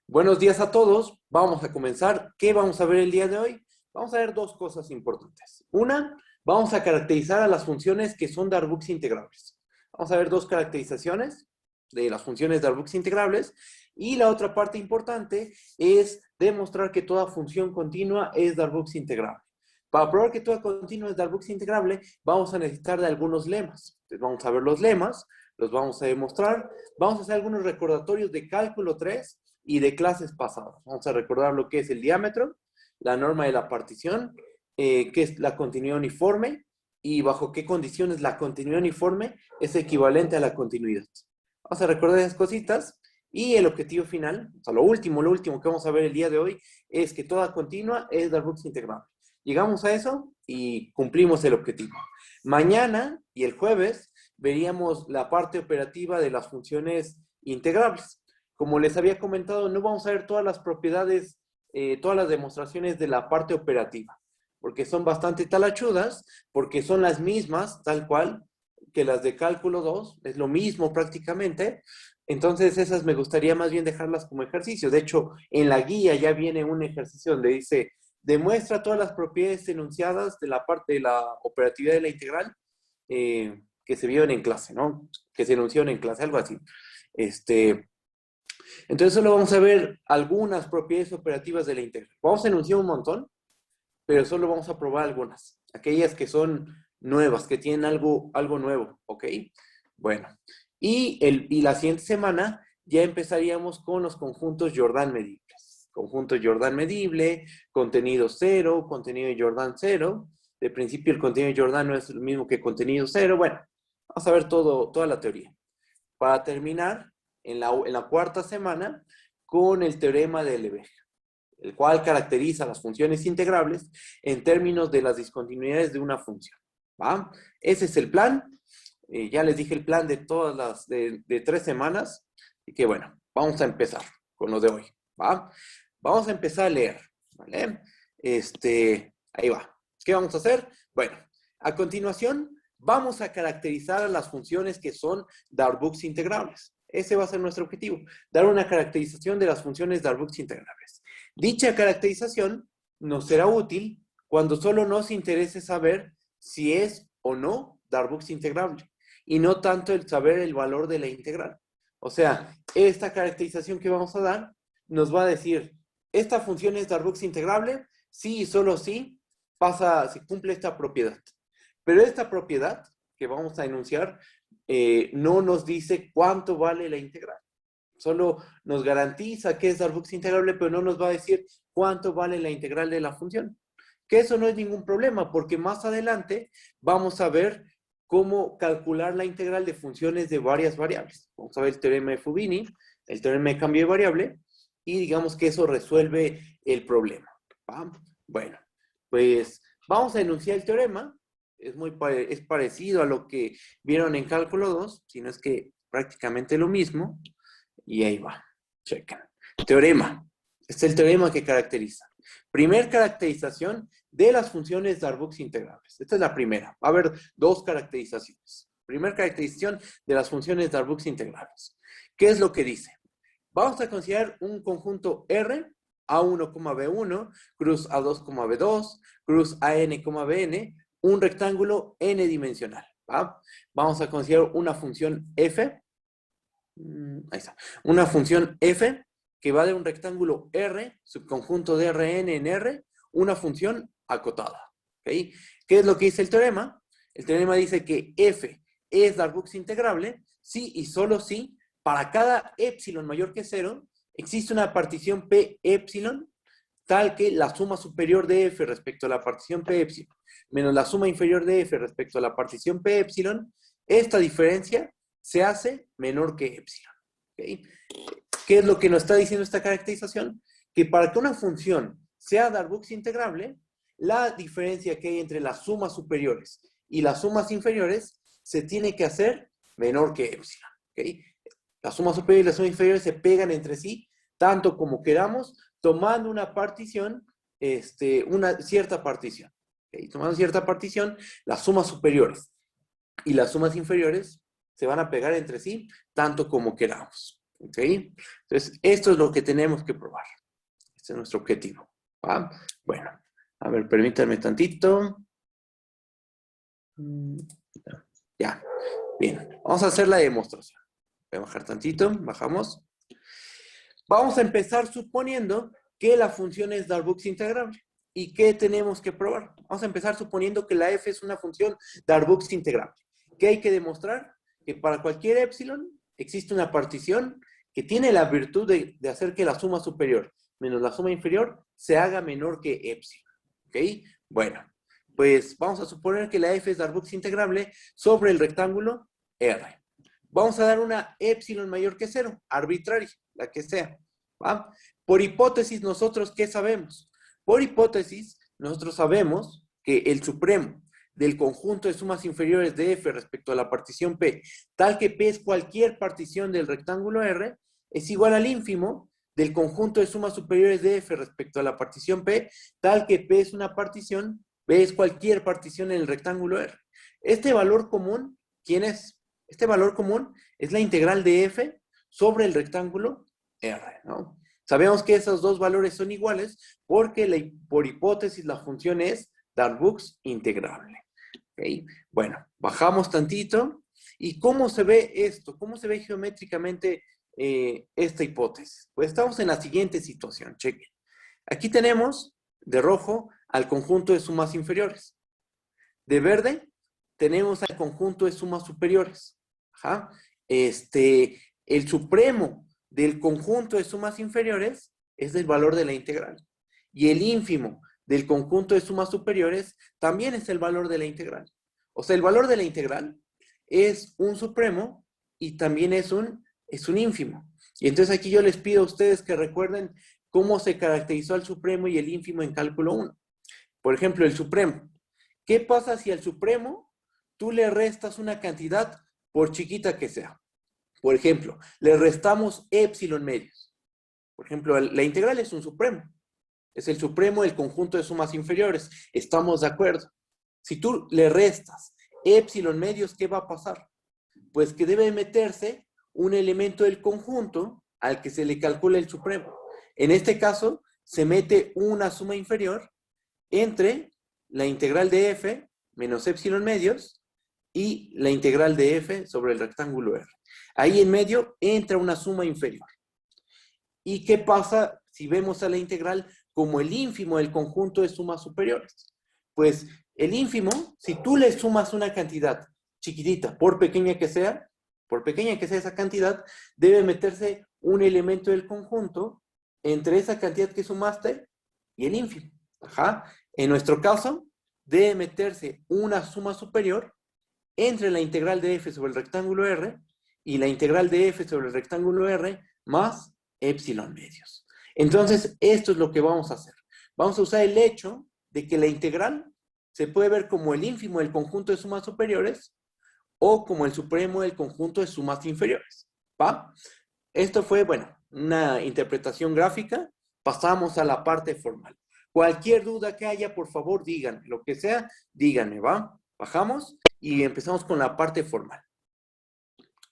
Buenos días a todos. Vamos a comenzar. ¿Qué vamos a ver el día de hoy? Vamos a ver dos cosas importantes. Una, vamos a caracterizar a las funciones que son Darboux integrables. Vamos a ver dos caracterizaciones de las funciones Darboux integrables. Y la otra parte importante es demostrar que toda función continua es Darboux integrable. Para probar que toda continua es Darboux integrable, vamos a necesitar de algunos lemas. Entonces vamos a ver los lemas, los vamos a demostrar. Vamos a hacer algunos recordatorios de cálculo 3 y de clases pasadas. Vamos a recordar lo que es el diámetro, la norma de la partición, qué es la continuidad uniforme y bajo qué condiciones la continuidad uniforme es equivalente a la continuidad. Vamos a recordar esas cositas y el objetivo final, o sea, lo último que vamos a ver el día de hoy es que toda continua es Darboux integrable. Llegamos a eso y cumplimos el objetivo. Mañana y el jueves veríamos la parte operativa de las funciones integrables. Como les había comentado, no vamos a ver todas las propiedades, todas las demostraciones de la parte operativa, porque son bastante talachudas, porque son las mismas, tal cual, que las de cálculo 2, es lo mismo prácticamente. Entonces esas me gustaría más bien dejarlas como ejercicio. De hecho, en la guía ya viene un ejercicio donde dice, demuestra todas las propiedades enunciadas de la parte de la operatividad de la integral que se vieron en clase, ¿no? Que se enunciaron en clase, algo así. Entonces solo vamos a ver algunas propiedades operativas de la integral. Vamos a enunciar un montón, pero solo vamos a probar algunas. Aquellas que son nuevas, que tienen algo nuevo, ¿ok? Bueno, y la siguiente semana ya empezaríamos con los conjuntos Jordan medibles. Conjunto Jordan medible, contenido 0, contenido de Jordan 0. De principio el contenido de Jordan no es el mismo que contenido 0. Bueno, vamos a ver toda la teoría. Para terminar, en la cuarta semana, con el teorema de Lebesgue, el cual caracteriza las funciones integrables en términos de las discontinuidades de una función. ¿Va? Ese es el plan. Ya les dije el plan de todas de 3 semanas. Y que bueno, vamos a empezar con lo de hoy. ¿Va? Vamos a empezar a leer. ¿Vale? Ahí va. ¿Qué vamos a hacer? Bueno, a continuación vamos a caracterizar a las funciones que son Darboux integrables. Ese va a ser nuestro objetivo, dar una caracterización de las funciones Darboux integrables. Dicha caracterización nos será útil cuando solo nos interese saber si es o no Darboux integrable y no tanto el saber el valor de la integral. O sea, esta caracterización que vamos a dar nos va a decir, ¿esta función es Darboux integrable? Sí y solo sí se cumple esta propiedad. Pero esta propiedad que vamos a enunciar no nos dice cuánto vale la integral. Solo nos garantiza que es Darboux integrable, pero no nos va a decir cuánto vale la integral de la función. Que eso no es ningún problema, porque más adelante vamos a ver cómo calcular la integral de funciones de varias variables. Vamos a ver el teorema de Fubini, el teorema de cambio de variable, y digamos que eso resuelve el problema. ¿Va? Bueno, pues vamos a enunciar el teorema. Es parecido a lo que vieron en cálculo 2, sino es que prácticamente lo mismo. Y ahí va. Chequen. Teorema. Este es el teorema que caracteriza. Primer caracterización de las funciones Darboux integrables. Esta es la primera. Va a haber dos caracterizaciones. Primera caracterización de las funciones Darboux integrables. ¿Qué es lo que dice? Vamos a considerar un conjunto R, A1, B1, cruz A2, B2, cruz AN, BN, un rectángulo n dimensional. ¿Va? Vamos a considerar una función f. Ahí está. Una función f que va de un rectángulo R, subconjunto de Rn en R, una función acotada. ¿Okay? ¿Qué es lo que dice el teorema? El teorema dice que f es Darboux integrable si y solo si para cada epsilon mayor que 0 existe una partición P epsilon tal que la suma superior de f respecto a la partición P epsilon menos la suma inferior de f respecto a la partición P epsilon, esta diferencia se hace menor que epsilon. ¿Okay? ¿Qué es lo que nos está diciendo esta caracterización? Que para que una función sea Darboux integrable, la diferencia que hay entre las sumas superiores y las sumas inferiores se tiene que hacer menor que epsilon. ¿Okay? Las sumas superiores y las sumas inferiores se pegan entre sí, tanto como queramos, tomando una partición, una cierta partición. ¿Okay? Tomando cierta partición, las sumas superiores y las sumas inferiores se van a pegar entre sí, tanto como queramos. ¿Ok? Entonces, esto es lo que tenemos que probar. Este es nuestro objetivo. ¿Va? Bueno, a ver, permítanme tantito. Ya, bien. Vamos a hacer la demostración. Voy a bajar tantito, bajamos. Vamos a empezar suponiendo que la función es Darboux integrable. ¿Y qué tenemos que probar? Vamos a empezar suponiendo que la f es una función Darboux integrable. ¿Qué hay que demostrar? Que para cualquier epsilon existe una partición que tiene la virtud de hacer que la suma superior menos la suma inferior se haga menor que epsilon. ¿Ok? Bueno, pues vamos a suponer que la f es Darboux integrable sobre el rectángulo R. Vamos a dar una epsilon mayor que 0, arbitraria, la que sea. ¿Va? Por hipótesis, nosotros, ¿qué sabemos? Por hipótesis, nosotros sabemos que el supremo del conjunto de sumas inferiores de f respecto a la partición P, tal que P es cualquier partición del rectángulo R, es igual al ínfimo del conjunto de sumas superiores de f respecto a la partición P, tal que P es una partición, P es cualquier partición en el rectángulo R. Este valor común, ¿quién es? Este valor común es la integral de f sobre el rectángulo R, ¿no? Sabemos que esos dos valores son iguales porque por hipótesis la función es Darboux integrable. ¿Okay? Bueno, bajamos tantito. ¿Y cómo se ve esto? ¿Cómo se ve geométricamente esta hipótesis? Pues estamos en la siguiente situación, chequen. Aquí tenemos de rojo al conjunto de sumas inferiores. De verde tenemos al conjunto de sumas superiores. Ajá. El supremo del conjunto de sumas inferiores es el valor de la integral. Y el ínfimo del conjunto de sumas superiores también es el valor de la integral. O sea, el valor de la integral es un supremo y también es un ínfimo. Y entonces aquí yo les pido a ustedes que recuerden cómo se caracterizó el supremo y el ínfimo en cálculo 1. Por ejemplo, el supremo. ¿Qué pasa si al supremo tú le restas una cantidad por chiquita que sea? Por ejemplo, le restamos epsilon medios. Por ejemplo, la integral es un supremo. Es el supremo del conjunto de sumas inferiores. Estamos de acuerdo. Si tú le restas epsilon medios, ¿qué va a pasar? Pues que debe meterse un elemento del conjunto al que se le calcula el supremo. En este caso, se mete una suma inferior entre la integral de f menos epsilon medios y la integral de f sobre el rectángulo R. Ahí en medio entra una suma inferior. ¿Y qué pasa si vemos a la integral como el ínfimo del conjunto de sumas superiores? Pues el ínfimo, si tú le sumas una cantidad chiquitita, por pequeña que sea esa cantidad, debe meterse un elemento del conjunto entre esa cantidad que sumaste y el ínfimo. Ajá. En nuestro caso, debe meterse una suma superior entre la integral de f sobre el rectángulo R y la integral de f sobre el rectángulo R más epsilon medios. Entonces, esto es lo que vamos a hacer. Vamos a usar el hecho de que la integral se puede ver como el ínfimo del conjunto de sumas superiores o como el supremo del conjunto de sumas inferiores. ¿Va? Esto fue, bueno, una interpretación gráfica. Pasamos a la parte formal. Cualquier duda que haya, por favor, díganme. Lo que sea, díganme, ¿va? Bajamos y empezamos con la parte formal.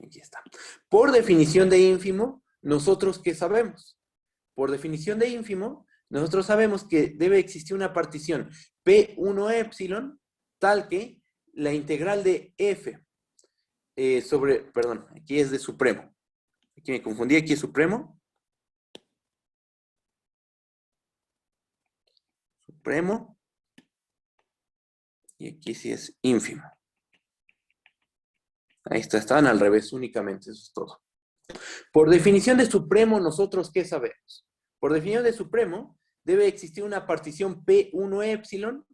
Aquí está. Por definición de ínfimo, ¿nosotros qué sabemos? Por definición de ínfimo, nosotros sabemos que debe existir una partición P1 epsilon tal que la integral de f perdón, aquí es de supremo. Aquí me confundí, aquí es supremo. Supremo. Y aquí sí es ínfimo. Ahí está, estaban al revés únicamente, eso es todo. Por definición de supremo, ¿nosotros qué sabemos? Por definición de supremo, debe existir una partición P1 epsilon,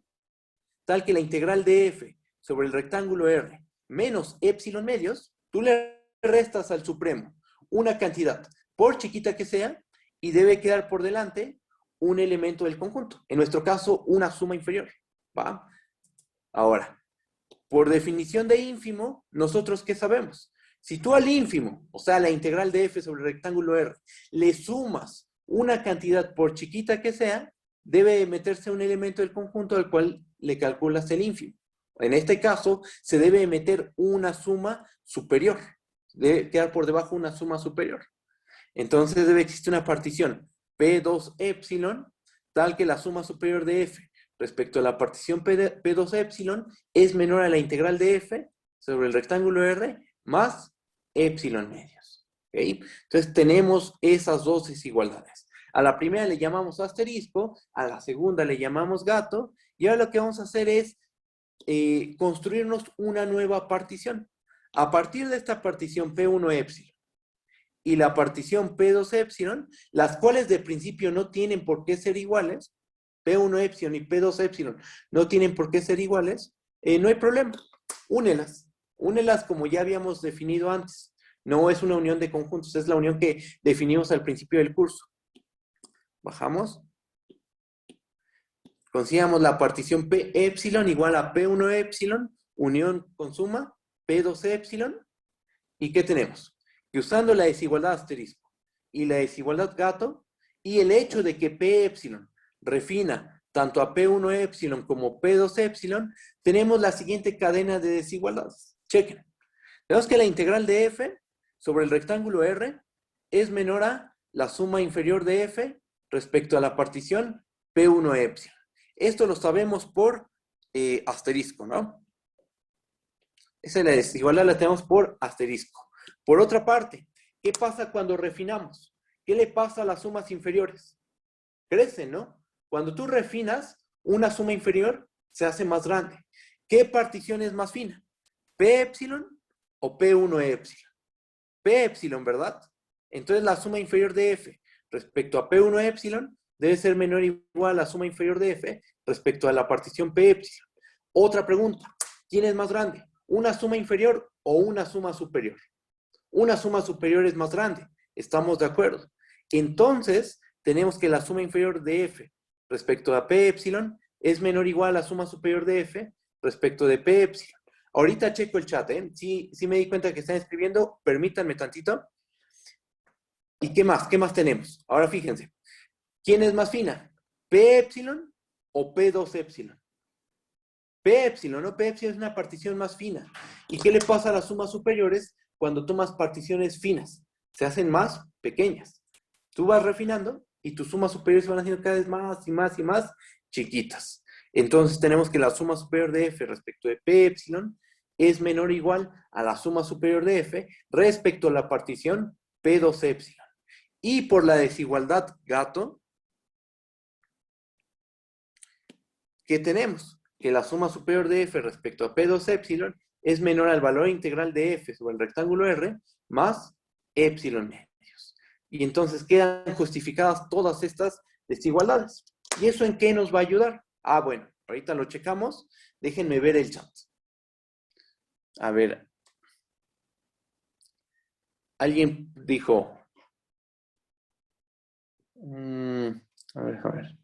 tal que la integral de f sobre el rectángulo R menos epsilon medios, tú le restas al supremo una cantidad, por chiquita que sea, y debe quedar por delante un elemento del conjunto. En nuestro caso, una suma inferior. ¿Va? Ahora, por definición de ínfimo, ¿nosotros qué sabemos? Si tú al ínfimo, o sea, la integral de f sobre el rectángulo R, le sumas una cantidad por chiquita que sea, debe meterse un elemento del conjunto al cual le calculas el ínfimo. En este caso, se debe meter una suma superior. Debe quedar por debajo una suma superior. Entonces debe existir una partición P2 epsilon, tal que la suma superior de F respecto a la partición P2 epsilon es menor a la integral de F sobre el rectángulo R más epsilon medios. ¿Okay? Entonces tenemos esas dos desigualdades. A la primera le llamamos asterisco, a la segunda le llamamos gato, y ahora lo que vamos a hacer es construirnos una nueva partición. A partir de esta partición P1 epsilon y la partición P2 epsilon, las cuales de principio no tienen por qué ser iguales, P1 epsilon y P2 epsilon no tienen por qué ser iguales, no hay problema. Únelas. Únelas como ya habíamos definido antes. No es una unión de conjuntos, es la unión que definimos al principio del curso. Bajamos. Consigamos la partición P epsilon igual a P1 epsilon, unión con suma, P2 epsilon. ¿Y qué tenemos? Que usando la desigualdad asterisco y la desigualdad gato, y el hecho de que P epsilon refina tanto a P1 epsilon como P2 epsilon, tenemos la siguiente cadena de desigualdades. Chequen. Tenemos que la integral de F sobre el rectángulo R es menor a la suma inferior de F respecto a la partición P1 epsilon. Esto lo sabemos por asterisco, ¿no? Esa es la desigualdad, la tenemos por asterisco. Por otra parte, ¿qué pasa cuando refinamos? ¿Qué le pasa a las sumas inferiores? Crecen, ¿no? Cuando tú refinas, una suma inferior se hace más grande. ¿Qué partición es más fina? ¿P epsilon o P1 epsilon? P epsilon, ¿verdad? Entonces la suma inferior de F respecto a P1 epsilon debe ser menor o igual a la suma inferior de F respecto a la partición P epsilon. Otra pregunta, ¿quién es más grande? ¿Una suma inferior o una suma superior? Una suma superior es más grande, estamos de acuerdo. Entonces, tenemos que la suma inferior de F respecto a P epsilon es menor o igual a la suma superior de F respecto de P epsilon. Ahorita checo el chat, ¿eh? Sí me di cuenta que están escribiendo, permítanme tantito. ¿Y qué más? ¿Qué más tenemos? Ahora fíjense. ¿Quién es más fina? ¿P epsilon o P2 epsilon? P epsilon, ¿no? P epsilon es una partición más fina. ¿Y qué le pasa a las sumas superiores cuando tomas particiones finas? Se hacen más pequeñas. Tú vas refinando y tus sumas superiores se van haciendo cada vez más y más y más chiquitas. Entonces tenemos que la suma superior de F respecto de P epsilon es menor o igual a la suma superior de F respecto a la partición P2 epsilon. Y por la desigualdad gato, ¿qué tenemos? Que la suma superior de F respecto a P2 epsilon es menor al valor integral de F sobre el rectángulo R más epsilon medios. Y entonces quedan justificadas todas estas desigualdades. ¿Y eso en qué nos va a ayudar? Ah, bueno, ahorita lo checamos. Déjenme ver el chat. A ver. Alguien dijo... a ver.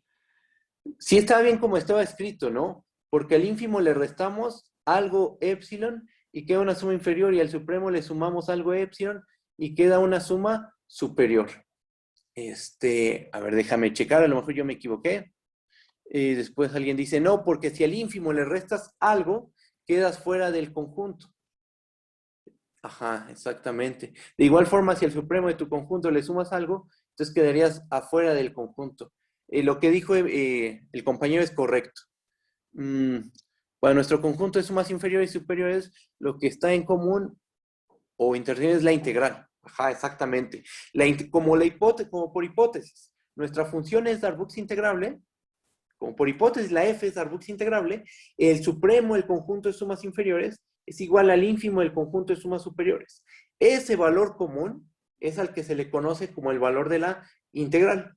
Sí está bien como estaba escrito, ¿no? Porque al ínfimo le restamos algo epsilon y queda una suma inferior, y al supremo le sumamos algo epsilon y queda una suma superior. A ver, déjame checar, a lo mejor yo me equivoqué. Después alguien dice, no, porque si al ínfimo le restas algo, quedas fuera del conjunto. Ajá, exactamente. De igual forma, si al supremo de tu conjunto le sumas algo, entonces quedarías afuera del conjunto. Lo que dijo el compañero es correcto. Bueno, nuestro conjunto de sumas inferiores y superiores, lo que está en común o intertiene es la integral. Ajá, exactamente. Como por hipótesis, nuestra función es Darboux integrable, como por hipótesis la f es Darboux integrable, el supremo del conjunto de sumas inferiores es igual al ínfimo del conjunto de sumas superiores. Ese valor común es al que se le conoce como el valor de la integral.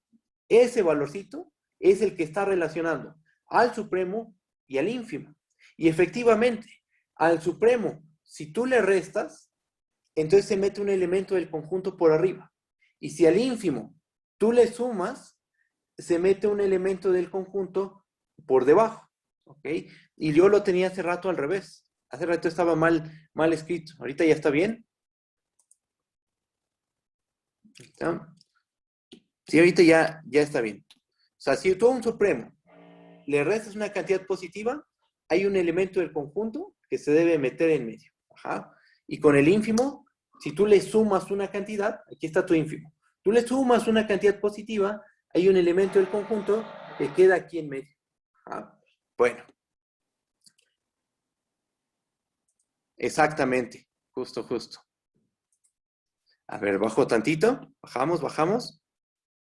Ese valorcito es el que está relacionando al supremo y al ínfimo. Y efectivamente, al supremo, si tú le restas, entonces se mete un elemento del conjunto por arriba. Y si al ínfimo tú le sumas, se mete un elemento del conjunto por debajo. ¿Ok? Y yo lo tenía hace rato al revés. Hace rato estaba mal escrito. Ahorita ya está bien. ¿Está? Sí, ahorita ya está bien. O sea, si tú a un supremo le restas una cantidad positiva, hay un elemento del conjunto que se debe meter en medio. Ajá. Y con el ínfimo, si tú le sumas una cantidad, aquí está tu ínfimo. Tú le sumas una cantidad positiva, hay un elemento del conjunto que queda aquí en medio. Bueno. Exactamente. Justo, justo. A ver, bajo tantito. Bajamos, bajamos.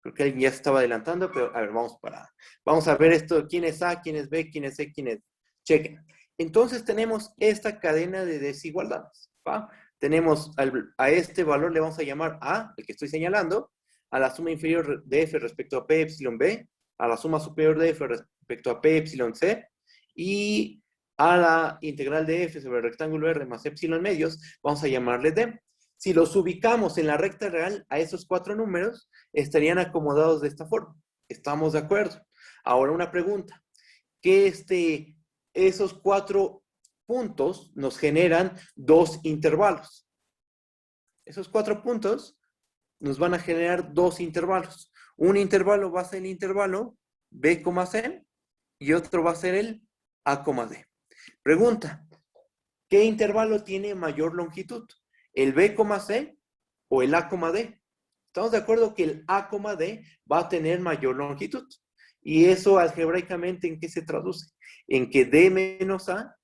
Creo que alguien ya se estaba adelantando, pero a ver, vamos a ver esto. ¿Quién es A? ¿Quién es B? ¿Quién es C? ¿Quién es? Chequen. Entonces tenemos esta cadena de desigualdades. ¿Va? Tenemos a este valor le vamos a llamar A, el que estoy señalando, a la suma inferior de F respecto a P epsilon B, a la suma superior de F respecto a P epsilon C, y a la integral de F sobre el rectángulo R más epsilon medios, vamos a llamarle D. Si los ubicamos en la recta real a esos 4 números, estarían acomodados de esta forma. ¿Estamos de acuerdo? Ahora una pregunta. Que esos 4 puntos nos generan 2 intervalos. Esos 4 puntos nos van a generar 2 intervalos. Un intervalo va a ser el intervalo B, C y otro va a ser el A, D. Pregunta. ¿Qué intervalo tiene mayor longitud? ¿El B, C o el A, D? Estamos de acuerdo que el A, D va a tener mayor longitud. ¿Y eso algebraicamente en qué se traduce? En que D menos A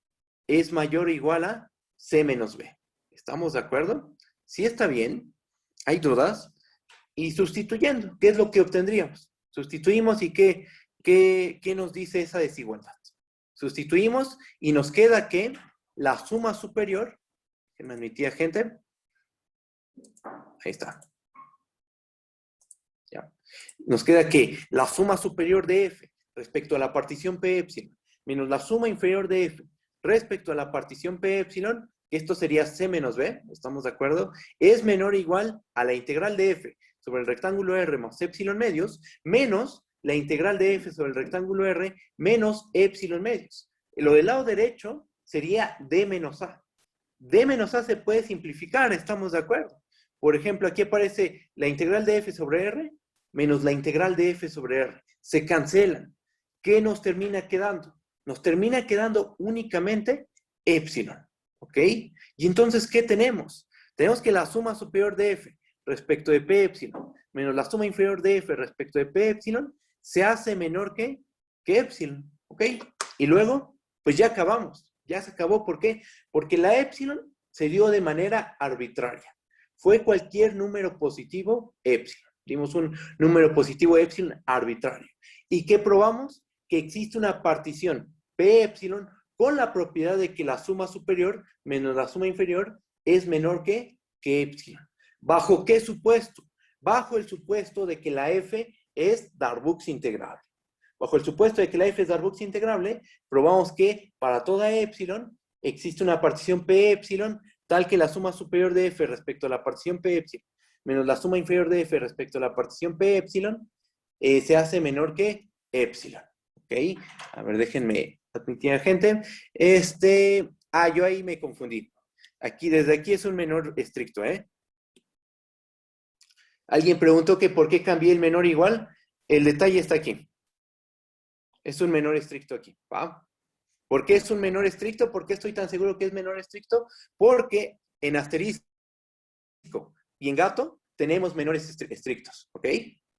es mayor o igual a C menos B. ¿Estamos de acuerdo? Sí está bien. ¿Hay dudas? Y sustituyendo, ¿qué es lo que obtendríamos? Sustituimos y ¿qué nos dice esa desigualdad? Sustituimos y nos queda que la suma superior, que me admitía gente, ahí está. Ya. Nos queda que la suma superior de F respecto a la partición P epsilon menos la suma inferior de F respecto a la partición P epsilon, que esto sería C menos B, ¿estamos de acuerdo? Es menor o igual a la integral de F sobre el rectángulo R más epsilon medios, menos la integral de F sobre el rectángulo R menos epsilon medios. Lo del lado derecho sería D menos A. D menos A se puede simplificar, ¿estamos de acuerdo? Por ejemplo, aquí aparece la integral de F sobre R menos la integral de F sobre R. Se cancelan. ¿Qué nos termina quedando? Nos termina quedando únicamente epsilon. ¿Ok? Y entonces, ¿qué tenemos? Tenemos que la suma superior de F respecto de P epsilon menos la suma inferior de F respecto de P epsilon se hace menor que epsilon. ¿Ok? Y luego, pues ya acabamos. Ya se acabó. ¿Por qué? Porque la epsilon se dio de manera arbitraria. Fue cualquier número positivo epsilon. Dimos un número positivo epsilon arbitrario. ¿Y qué probamos? Que existe una partición P epsilon con la propiedad de que la suma superior menos la suma inferior es menor que epsilon. ¿Bajo qué supuesto? Bajo el supuesto de que la F es Darboux integrable. Bajo el supuesto de que la F es Darboux integrable, probamos que para toda epsilon existe una partición P epsilon tal que la suma superior de F respecto a la partición P epsilon menos la suma inferior de F respecto a la partición P epsilon se hace menor que epsilon. ¿Ok? A ver, déjenme admitir a gente. Yo ahí me confundí. Desde aquí es un menor estricto, ¿eh? Alguien preguntó que por qué cambié el menor igual. El detalle está aquí. Es un menor estricto aquí, ¿va? ¿Por qué es un menor estricto? ¿Por qué estoy tan seguro que es menor estricto? Porque en asterisco y en gato tenemos menores estrictos, ¿ok?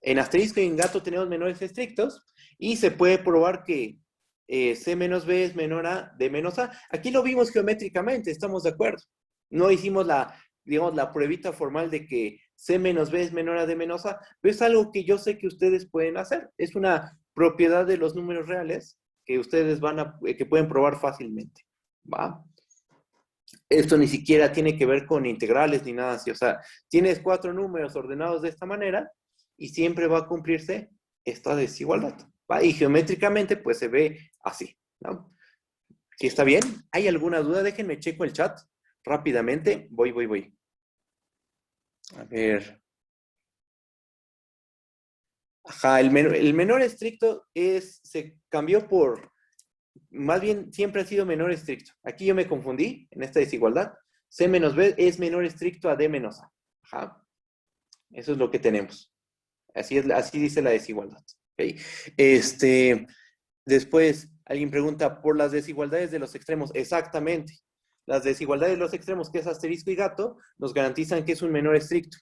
En asterisco y en gato tenemos menores estrictos y se puede probar que C menos B es menor a D menos A. Aquí lo vimos geométricamente, estamos de acuerdo. No hicimos digamos, la pruebita formal de que C menos B es menor a D menos A, pero es algo que yo sé que ustedes pueden hacer. Es una propiedad de los números reales que ustedes que pueden probar fácilmente, ¿va? Esto ni siquiera tiene que ver con integrales ni nada así. O sea, tienes 4 números ordenados de esta manera y siempre va a cumplirse esta desigualdad, ¿va? Y geométricamente pues se ve así, ¿no? ¿Sí está bien? ¿Hay alguna duda? Déjenme checo el chat rápidamente. Voy. A ver. Ajá, el menor estricto se cambió más bien siempre ha sido menor estricto. Aquí yo me confundí en esta desigualdad. C menos B es menor estricto a D menos A. Ajá. Eso es lo que tenemos. Así dice la desigualdad. ¿Okay? Después, alguien pregunta por las desigualdades de los extremos. Exactamente. Las desigualdades de los extremos, que es asterisco y gato, nos garantizan que es un menor estricto.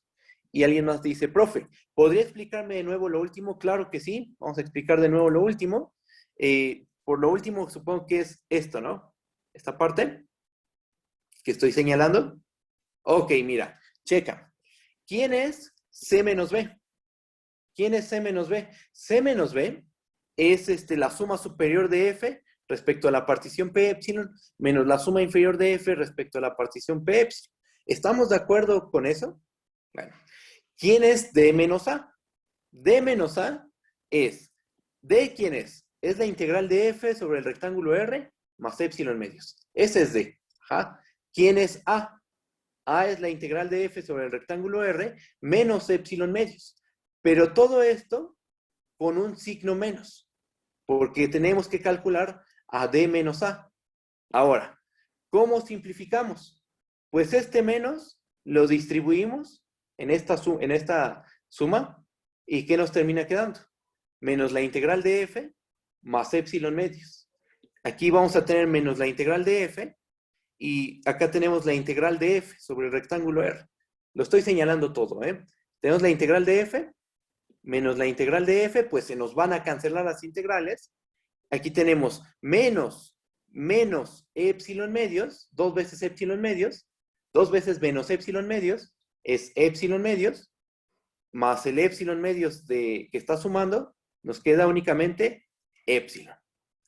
Y alguien más dice, profe, ¿podría explicarme de nuevo lo último? Claro que sí, vamos a explicar de nuevo lo último. Por lo último, supongo que es esto, ¿no? Esta parte que estoy señalando. Ok, mira, checa. ¿Quién es C menos B? ¿Quién es C menos B? C menos B es la suma superior de F respecto a la partición P epsilon menos la suma inferior de F respecto a la partición P epsilon. ¿Estamos de acuerdo con eso? Bueno. ¿Quién es D menos A? D menos A es, D, ¿quién es? Es la integral de F sobre el rectángulo R más epsilon medios. Ese es D. Ajá. ¿Quién es A? A es la integral de F sobre el rectángulo R menos epsilon medios. Pero todo esto con un signo menos, porque tenemos que calcular a D menos A. Ahora, ¿cómo simplificamos? Pues este menos lo distribuimos en esta suma, ¿y qué nos termina quedando? Menos la integral de F más epsilon medios. Aquí vamos a tener menos la integral de F y acá tenemos la integral de F sobre el rectángulo R. Lo estoy señalando todo, ¿eh? Tenemos la integral de F menos la integral de F, pues se nos van a cancelar las integrales. Aquí tenemos menos epsilon medios, 2 veces epsilon medios, 2 veces menos epsilon medios, es epsilon medios, más el epsilon medios que está sumando, nos queda únicamente epsilon.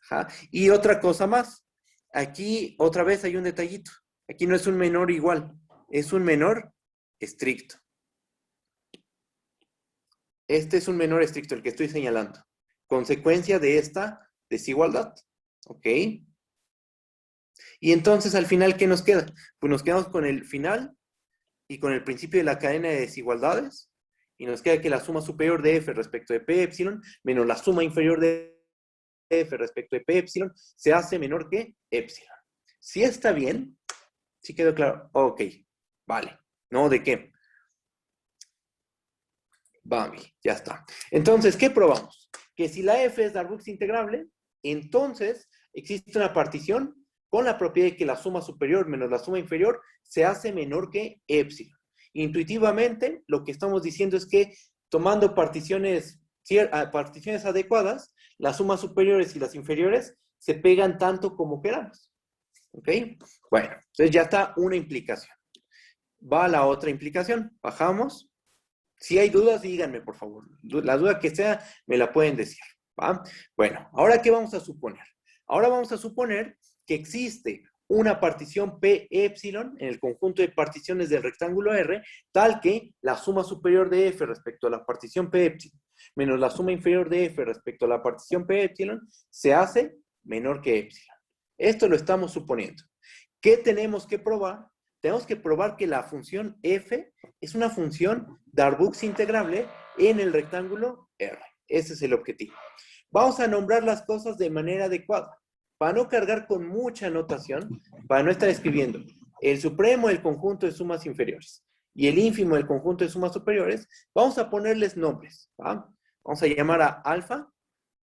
Ajá. Y otra cosa más, aquí otra vez hay un detallito, aquí no es un menor igual, es un menor estricto. Este es un menor estricto, el que estoy señalando. Consecuencia de esta desigualdad. ¿Ok? Y entonces, al final, ¿qué nos queda? Pues nos quedamos con el final y con el principio de la cadena de desigualdades. Y nos queda que la suma superior de F respecto de P epsilon menos la suma inferior de F respecto de P epsilon se hace menor que epsilon. ¿Sí está bien? ¿Sí quedó claro? Ok, vale. ¿No? ¿De qué? Bambi, ya está. Entonces, ¿qué probamos? Que si la F es Darboux integrable, entonces existe una partición con la propiedad de que la suma superior menos la suma inferior se hace menor que epsilon. Intuitivamente, lo que estamos diciendo es que tomando particiones adecuadas, las sumas superiores y las inferiores se pegan tanto como queramos. ¿Ok? Bueno, entonces ya está una implicación. Va la otra implicación. Bajamos. Si hay dudas, díganme, por favor. La duda que sea, me la pueden decir. ¿Va? Bueno, ¿ahora qué vamos a suponer? Ahora vamos a suponer que existe una partición P epsilon en el conjunto de particiones del rectángulo R, tal que la suma superior de F respecto a la partición P epsilon menos la suma inferior de F respecto a la partición P epsilon se hace menor que epsilon. Esto lo estamos suponiendo. ¿Qué tenemos que probar? Tenemos que probar que la función f es una función Darboux integrable en el rectángulo R. Ese es el objetivo. Vamos a nombrar las cosas de manera adecuada. Para no cargar con mucha notación, para no estar escribiendo el supremo del conjunto de sumas inferiores y el ínfimo del conjunto de sumas superiores, vamos a ponerles nombres. ¿Va? Vamos a llamar a alfa,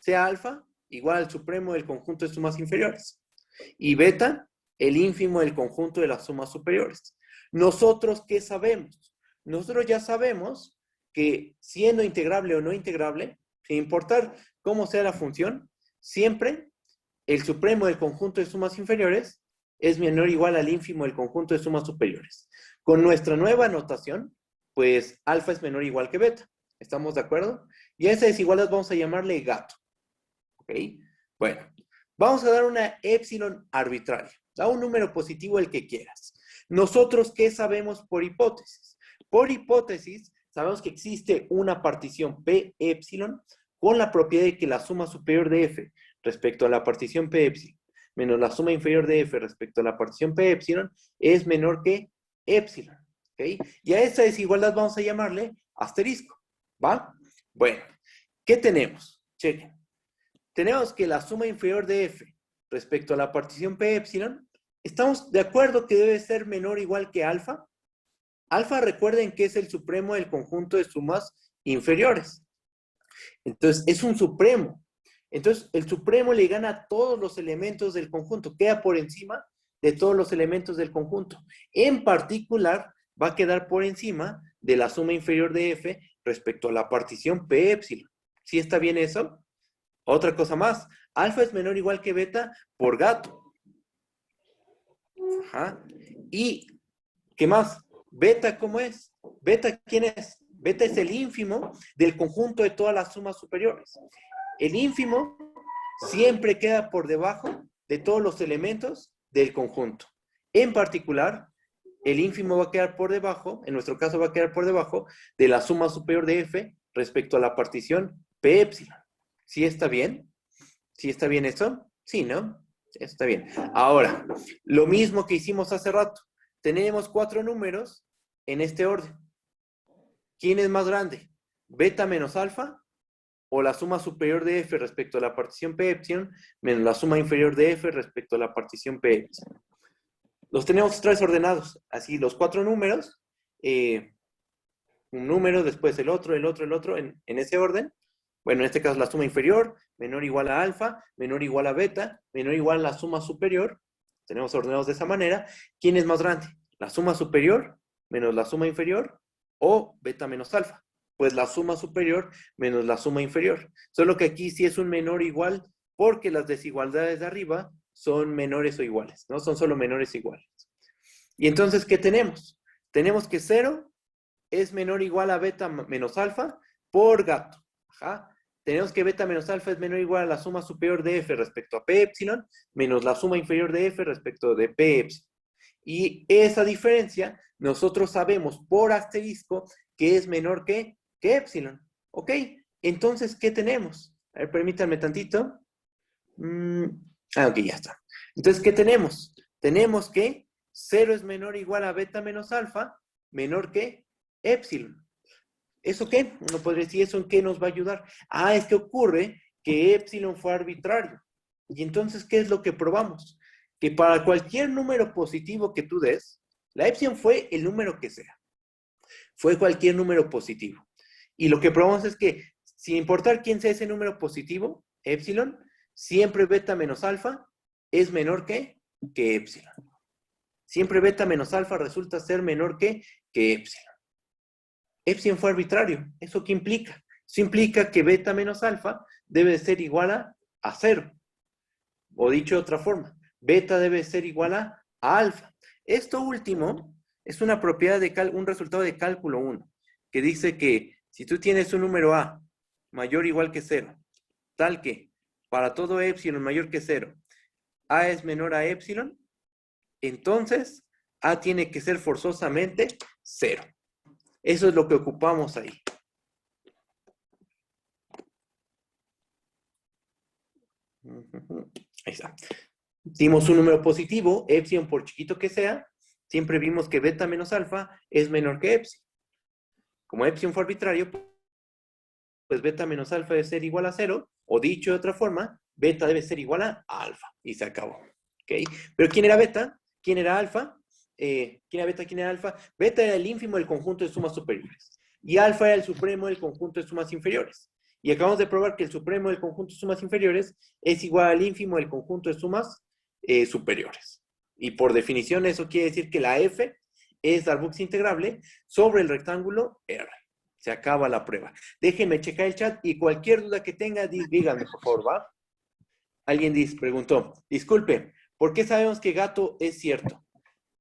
sea alfa igual al supremo del conjunto de sumas inferiores. Y beta, el ínfimo del conjunto de las sumas superiores. ¿Nosotros qué sabemos? Nosotros ya sabemos que siendo integrable o no integrable, sin importar cómo sea la función, siempre el supremo del conjunto de sumas inferiores es menor o igual al ínfimo del conjunto de sumas superiores. Con nuestra nueva notación, pues alfa es menor o igual que beta. ¿Estamos de acuerdo? Y a esa desigualdad vamos a llamarle gato. ¿Ok? Bueno, vamos a dar una epsilon arbitraria. Da un número positivo el que quieras. ¿Nosotros qué sabemos por hipótesis? Por hipótesis, sabemos que existe una partición P epsilon con la propiedad de que la suma superior de F respecto a la partición P epsilon menos la suma inferior de F respecto a la partición P epsilon es menor que epsilon. ¿Ok? Y a esa desigualdad vamos a llamarle asterisco. ¿Va? Bueno, ¿qué tenemos? Chequen. Tenemos que la suma inferior de F respecto a la partición P epsilon, ¿estamos de acuerdo que debe ser menor o igual que alfa? Alfa, recuerden que es el supremo del conjunto de sumas inferiores. Entonces, es un supremo. Entonces, el supremo le gana a todos los elementos del conjunto, queda por encima de todos los elementos del conjunto. En particular, va a quedar por encima de la suma inferior de F respecto a la partición P épsilon. ¿Sí está bien eso? Otra cosa más. Alfa es menor o igual que beta por gato. Ajá. ¿Y qué más? Beta, ¿cómo es? Beta, ¿quién es? Beta es el ínfimo del conjunto de todas las sumas superiores. El ínfimo siempre queda por debajo de todos los elementos del conjunto. En particular, el ínfimo va a quedar por debajo, en nuestro caso va a quedar por debajo de la suma superior de F respecto a la partición P épsilon. ¿Sí está bien? ¿Sí está bien eso? Sí, ¿no? Está bien. Ahora, lo mismo que hicimos hace rato. Tenemos 4 números en este orden. ¿Quién es más grande? ¿Beta menos alfa? ¿O la suma superior de F respecto a la partición P epsilon menos la suma inferior de F respecto a la partición P epsilon? Los tenemos 3 ordenados. Así, los 4 números, un número, después el otro, en ese orden. Bueno, en este caso la suma inferior, menor o igual a alfa, menor o igual a beta, menor o igual a la suma superior. Tenemos ordenados de esa manera. ¿Quién es más grande? ¿La suma superior menos la suma inferior o beta menos alfa? Pues la suma superior menos la suma inferior. Solo que aquí sí es un menor o igual porque las desigualdades de arriba son menores o iguales, ¿no? Son solo menores o iguales. Y entonces, ¿qué tenemos? Tenemos que 0 es menor o igual a beta menos alfa por gato. Ajá. Tenemos que beta menos alfa es menor o igual a la suma superior de F respecto a P épsilon menos la suma inferior de F respecto de P épsilon. Y esa diferencia nosotros sabemos por asterisco que es menor que épsilon. ¿Ok? Entonces, ¿qué tenemos? A ver, permítanme tantito. Ok, ya está. Entonces, ¿qué tenemos? Tenemos que 0 es menor o igual a beta menos alfa menor que épsilon. ¿Eso qué? Uno podría decir, ¿eso en qué nos va a ayudar? Ah, es que ocurre que épsilon fue arbitrario. Y entonces, ¿qué es lo que probamos? Que para cualquier número positivo que tú des, la épsilon fue el número que sea. Fue cualquier número positivo. Y lo que probamos es que, sin importar quién sea ese número positivo, épsilon, siempre beta menos alfa es menor que épsilon. Siempre beta menos alfa resulta ser menor que épsilon. Epsilon fue arbitrario. ¿Eso qué implica? Eso implica que beta menos alfa debe de ser igual a 0. O dicho de otra forma, beta debe ser igual a alfa. Esto último es una propiedad de un resultado de cálculo 1, que dice que si tú tienes un número A mayor o igual que 0, tal que para todo épsilon mayor que 0, A es menor a épsilon, entonces A tiene que ser forzosamente 0. Eso es lo que ocupamos ahí. Ahí está. Dimos un número positivo, epsilon por chiquito que sea, siempre vimos que beta menos alfa es menor que epsilon. Como epsilon fue arbitrario, pues beta menos alfa debe ser igual a 0, o dicho de otra forma, beta debe ser igual a alfa, y se acabó. ¿Okay? Pero ¿quién era beta? ¿Quién era alfa? ¿Quién era beta? ¿Quién era alfa? Beta era el ínfimo del conjunto de sumas superiores, y alfa era el supremo del conjunto de sumas inferiores. Y acabamos de probar que el supremo del conjunto de sumas inferiores es igual al ínfimo del conjunto de sumas superiores. Y por definición eso quiere decir que la F es Darboux integrable sobre el rectángulo R. Se acaba la prueba. Déjenme checar el chat y cualquier duda que tenga, díganme, por favor, ¿va? Alguien preguntó, disculpe, ¿por qué sabemos que gato es cierto?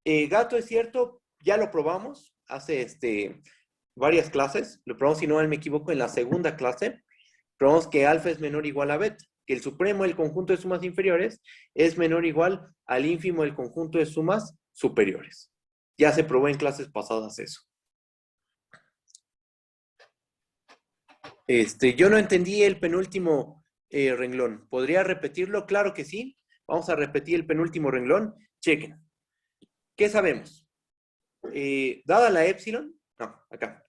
Gato es cierto, ya lo probamos hace varias clases, lo probamos, si no me equivoco, en la segunda clase, probamos que alfa es menor o igual a beta, que el supremo del conjunto de sumas inferiores es menor o igual al ínfimo del conjunto de sumas superiores. Ya se probó en clases pasadas eso. Yo no entendí el penúltimo renglón. ¿Podría repetirlo? Claro que sí. Vamos a repetir el penúltimo renglón. Chequen. ¿Qué sabemos? Dada la épsilon, no, acá,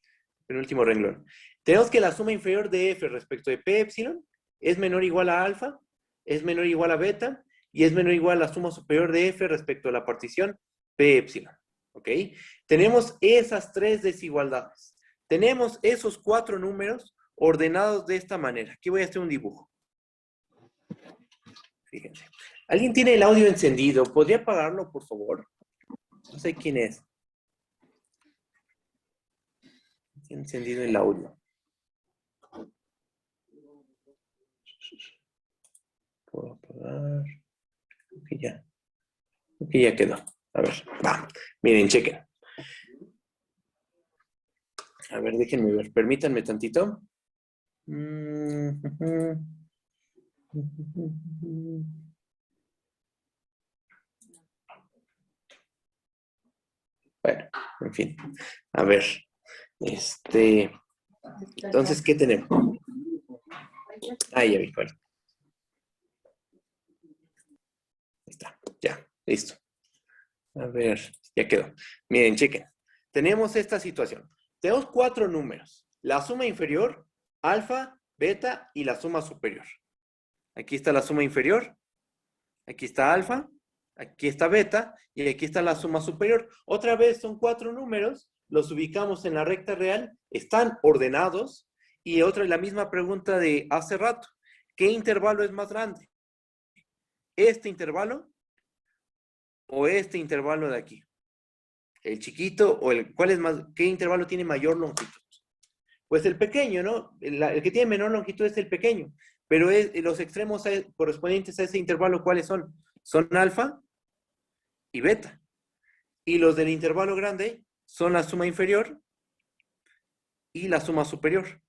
penúltimo renglón. Tenemos que la suma inferior de F respecto de P épsilon es menor o igual a alfa, es menor o igual a beta, y es menor o igual a la suma superior de F respecto a la partición P épsilon. ¿Ok? Tenemos esas 3 desigualdades. Tenemos esos 4 números ordenados de esta manera. Aquí voy a hacer un dibujo. Fíjense. ¿Alguien tiene el audio encendido? ¿Podría apagarlo, por favor? No sé quién es. encendido el audio. Puedo apagar. Ok, ya quedó. A ver, va. Miren, chequen. A ver, déjenme ver. Permítanme tantito. Bueno, en fin. A ver. Entonces, ¿qué tenemos? Ah, ya vi cuál. Está, ya, listo. A ver, ya quedó. Miren, chequen. Tenemos esta situación. Tenemos 4 números. La suma inferior, alfa, beta y la suma superior. Aquí está la suma inferior. Aquí está alfa. Aquí está beta. Y aquí está la suma superior. Otra vez son 4 números. Los ubicamos en la recta real. Están ordenados. Y otra es la misma pregunta de hace rato. ¿Qué intervalo es más grande? ¿Este intervalo o este intervalo de aquí? ¿El chiquito o cuál es más? ¿Qué intervalo tiene mayor longitud? Pues el pequeño, ¿no? El que tiene menor longitud es el pequeño. Pero los extremos correspondientes a ese intervalo, ¿cuáles son? Son alfa y beta. Y los del intervalo grande son la suma inferior y la suma superior.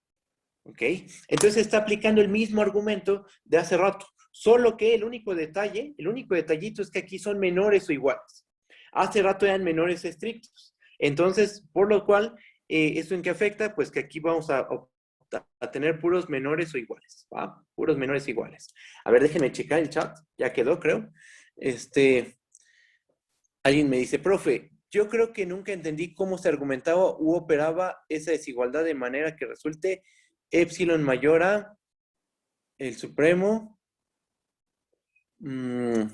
¿Ok? Entonces está aplicando el mismo argumento de hace rato. Solo que el único detallito es que aquí son menores o iguales. Hace rato eran menores estrictos. Entonces, por lo cual, ¿esto en qué afecta? Pues que aquí vamos a tener puros menores o iguales, ¿va? Puros menores iguales. A ver, déjenme checar el chat. Ya quedó, creo. Alguien me dice, profe, yo creo que nunca entendí cómo se argumentaba u operaba esa desigualdad de manera que resulte epsilon mayor a el supremo menos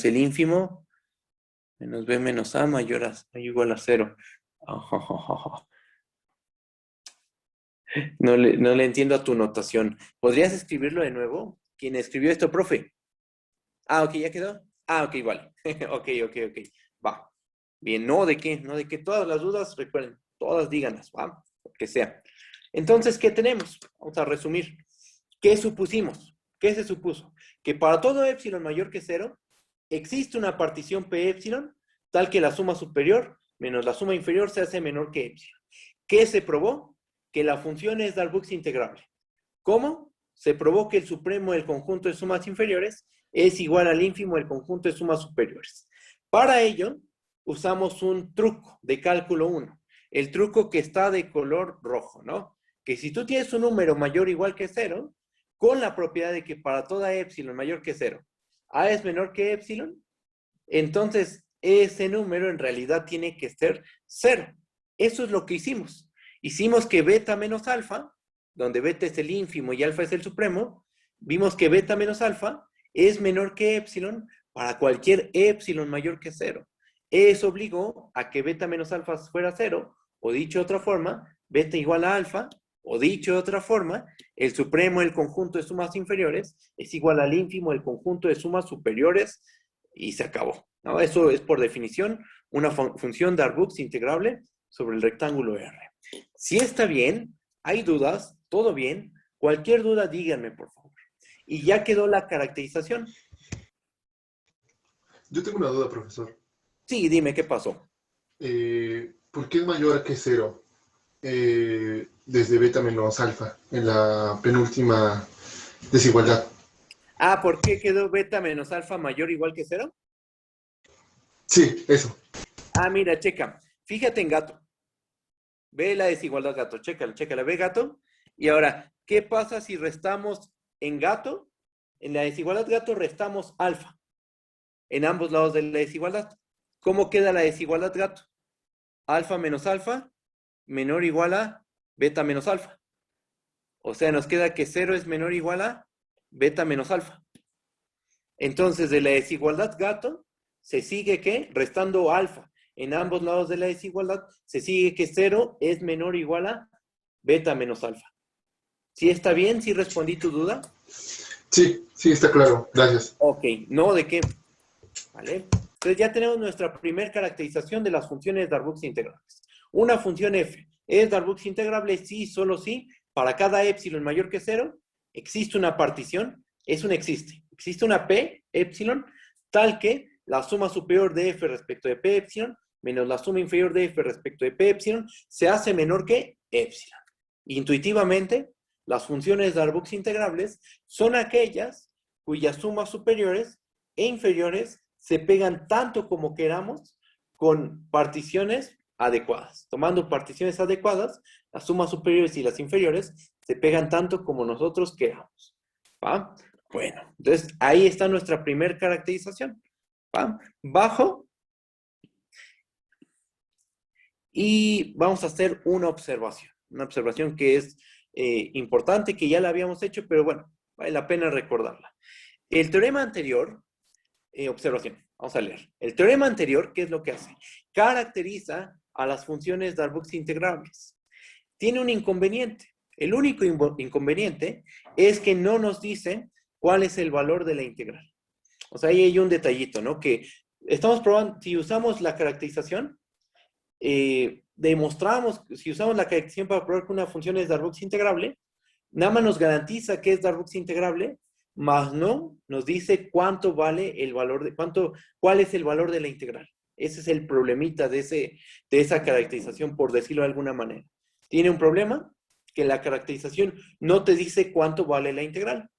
el ínfimo menos b menos a mayor a igual a 0. No le entiendo a tu notación. ¿Podrías escribirlo de nuevo? ¿Quién escribió esto, profe? Ah, ok, ¿ya quedó? Ah, ok, vale. Ok. Va. Bien, no de qué, no de qué. Todas las dudas, recuerden, todas díganlas, va, lo que sea. Entonces, ¿qué tenemos? Vamos a resumir. ¿Qué supusimos? ¿Qué se supuso? Que para todo epsilon mayor que 0, existe una partición P epsilon tal que la suma superior menos la suma inferior se hace menor que epsilon. ¿Qué se probó? Que la función es Darboux integrable. ¿Cómo? Se probó que el supremo del conjunto de sumas inferiores es igual al ínfimo del conjunto de sumas superiores. Para ello, usamos un truco de cálculo 1. El truco que está de color rojo, ¿no? Que si tú tienes un número mayor o igual que 0, con la propiedad de que para toda epsilon mayor que 0, a es menor que epsilon, entonces ese número en realidad tiene que ser 0. Eso es lo que hicimos. Hicimos que beta menos alfa, donde beta es el ínfimo y alfa es el supremo, vimos que beta menos alfa es menor que epsilon para cualquier epsilon mayor que 0. Eso obligó a que beta menos alfa fuera 0, o dicho de otra forma, beta igual a alfa, o dicho de otra forma, el supremo del conjunto de sumas inferiores es igual al ínfimo del conjunto de sumas superiores y se acabó, ¿no? Eso es por definición una función Darboux integrable sobre el rectángulo R. Si está bien, hay dudas, todo bien, cualquier duda díganme, por favor. Y ya quedó la caracterización. Yo tengo una duda, profesor. Sí, dime, ¿qué pasó? ¿Por qué es mayor que 0 desde beta menos alfa en la penúltima desigualdad? Ah, ¿por qué quedó beta menos alfa mayor o igual que 0? Sí, eso. Ah, mira, checa. Fíjate en gato. Ve la desigualdad gato. Chécala. Ve gato. Y ahora, ¿qué pasa si restamos en gato? En la desigualdad gato restamos alfa. En ambos lados de la desigualdad. ¿Cómo queda la desigualdad gato? Alfa menos alfa menor o igual a beta menos alfa. O sea, nos queda que 0 es menor o igual a beta menos alfa. Entonces, de la desigualdad gato, se sigue que, restando alfa en ambos lados de la desigualdad, se sigue que 0 es menor o igual a beta menos alfa. ¿Sí está bien? ¿Sí respondí tu duda? Sí, está claro. Gracias. Ok, no, ¿de qué? ¿Vale? Entonces ya tenemos nuestra primera caracterización de las funciones Darboux integrales. Una función f ¿Es Darboux integrable? Sí, solo sí. Para cada epsilon mayor que 0, existe una partición. Es un existe. Existe una P, epsilon, tal que la suma superior de F respecto de P epsilon menos la suma inferior de F respecto de P epsilon se hace menor que epsilon. Intuitivamente, las funciones Darboux integrables son aquellas cuyas sumas superiores e inferiores se pegan tanto como queramos con particiones adecuadas. Tomando particiones adecuadas, las sumas superiores y las inferiores se pegan tanto como nosotros queramos. ¿Va? Bueno, entonces ahí está nuestra primera caracterización. ¿Va? Bajo. Y vamos a hacer una observación que es importante, que ya la habíamos hecho, pero bueno, vale la pena recordarla. El teorema anterior, observación, vamos a leer. El teorema anterior, ¿qué es lo que hace? Caracteriza a las funciones Darboux integrables. Tiene un inconveniente. El único inconveniente es que no nos dice cuál es el valor de la integral. O sea, ahí hay un detallito, ¿no? Que estamos probando, si usamos la caracterización, demostramos, si usamos la caracterización para probar que una función es Darboux integrable, nada más nos garantiza que es Darboux integrable, más no nos dice cuánto vale el valor de, cuál es el valor de la integral. Ese es el problemita de esa caracterización, por decirlo de alguna manera. Tiene un problema que la caracterización no te dice cuánto vale la integral.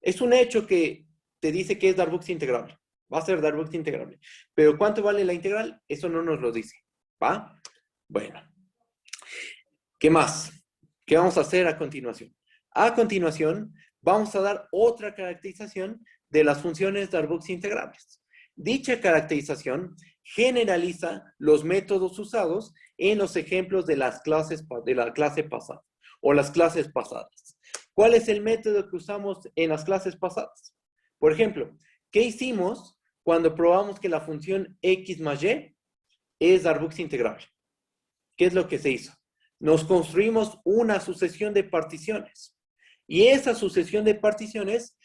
Es un hecho que te dice que es Darboux integrable. Va a ser Darboux integrable. Pero cuánto vale la integral, eso no nos lo dice. ¿Va? Bueno. ¿Qué más? ¿Qué vamos a hacer a continuación? A continuación, vamos a dar otra caracterización de las funciones Darboux integrables. Dicha caracterización generaliza los métodos usados en los ejemplos de la clase pasada o las clases pasadas. ¿Cuál es el método que usamos en las clases pasadas? Por ejemplo, ¿qué hicimos cuando probamos que la función x más y es Darboux integrable? ¿Qué es lo que se hizo? Nos construimos una sucesión de particiones. Y esa sucesión de particiones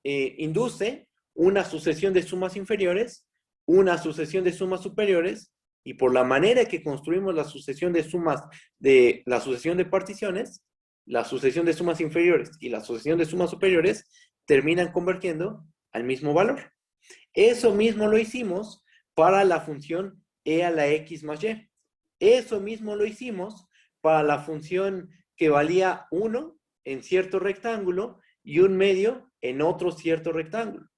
induce una sucesión de sumas inferiores, una sucesión de sumas superiores, y por la manera que construimos la sucesión de sumas de la sucesión de particiones, la sucesión de sumas inferiores y la sucesión de sumas superiores terminan convergiendo al mismo valor. Eso mismo lo hicimos para la función e a la x más y. Eso mismo lo hicimos para la función que valía 1 en cierto rectángulo y 1/2 en otro cierto rectángulo.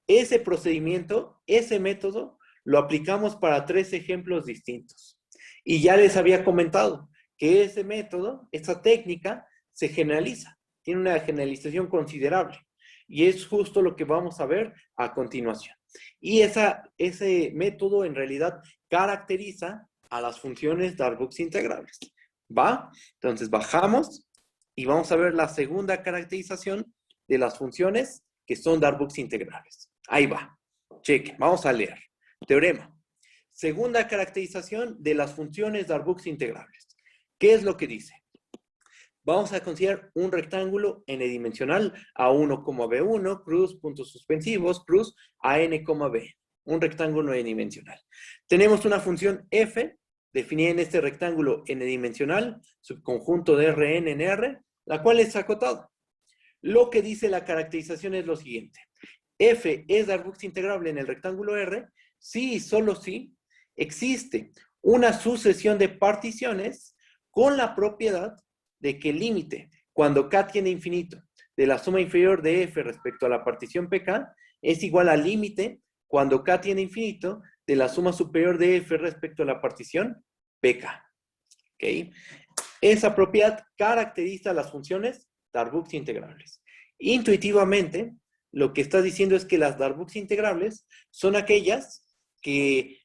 Ese procedimiento, ese método, lo aplicamos para 3 ejemplos distintos. Y ya les había comentado que ese método, esa técnica, se generaliza. Tiene una generalización considerable. Y es justo lo que vamos a ver a continuación. Y ese método en realidad caracteriza a las funciones Darboux integrables. ¿Va? Entonces bajamos y vamos a ver la segunda caracterización de las funciones que son Darboux integrables. Ahí va. Cheque. Vamos a leer. Teorema. Segunda caracterización de las funciones Darboux integrables. ¿Qué es lo que dice? Vamos a considerar un rectángulo n-dimensional A1, B1, cruz, puntos suspensivos, cruz, AN, B. Un rectángulo n-dimensional. Tenemos una función f, definida en este rectángulo n-dimensional, subconjunto de Rn en R, la cual es acotada. Lo que dice la caracterización es lo siguiente. F es Darboux integrable en el rectángulo R, si y solo si existe una sucesión de particiones con la propiedad de que el límite, cuando k tiende a infinito, de la suma inferior de f respecto a la partición pk, es igual al límite, cuando k tiende a infinito, de la suma superior de f respecto a la partición pk. ¿Okay? Esa propiedad caracteriza las funciones Darboux integrables. Intuitivamente, lo que está diciendo es que las Darboux integrables son aquellas que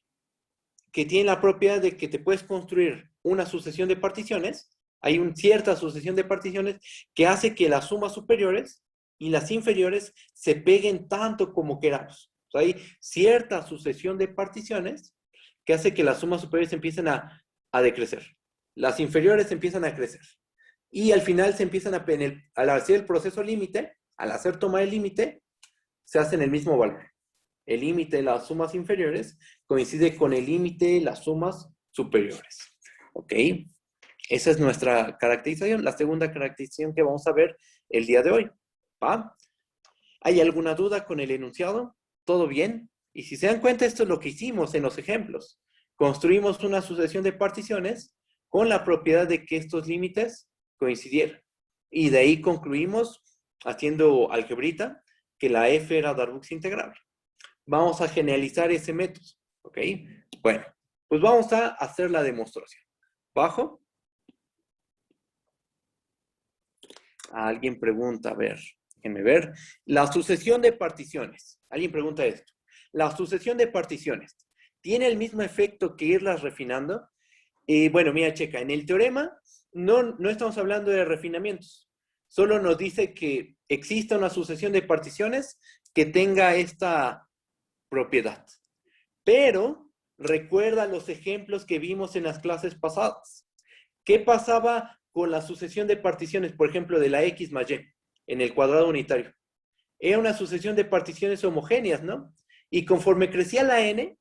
tienen la propiedad de que te puedes construir una sucesión de particiones. Hay una cierta sucesión de particiones que hace que las sumas superiores y las inferiores se peguen tanto como queramos. O sea, hay cierta sucesión de particiones que hace que las sumas superiores empiecen a decrecer. Las inferiores empiezan a crecer. Y al final se empiezan al hacer el proceso límite, al hacer toma del límite, se hacen el mismo valor. El límite de las sumas inferiores coincide con el límite de las sumas superiores. ¿Ok? Esa es nuestra caracterización, la segunda caracterización que vamos a ver el día de hoy. ¿Va? ¿Hay alguna duda con el enunciado? ¿Todo bien? Y si se dan cuenta, esto es lo que hicimos en los ejemplos. Construimos una sucesión de particiones con la propiedad de que estos límites coincidieran. Y de ahí concluimos, haciendo algebrita, que la f era Darboux integrable. Vamos a generalizar ese método. ¿Ok? Bueno, pues vamos a hacer la demostración. Bajo. Alguien pregunta, a ver, déjenme ver. La sucesión de particiones. Alguien pregunta esto. La sucesión de particiones, ¿tiene el mismo efecto que irlas refinando? Bueno, mira, checa, en el teorema no estamos hablando de refinamientos. Solo nos dice que exista una sucesión de particiones que tenga esta propiedad. Pero recuerda los ejemplos que vimos en las clases pasadas. ¿Qué pasaba con la sucesión de particiones, por ejemplo, de la X más Y en el cuadrado unitario? Era una sucesión de particiones homogéneas, ¿no? Y conforme crecía la N,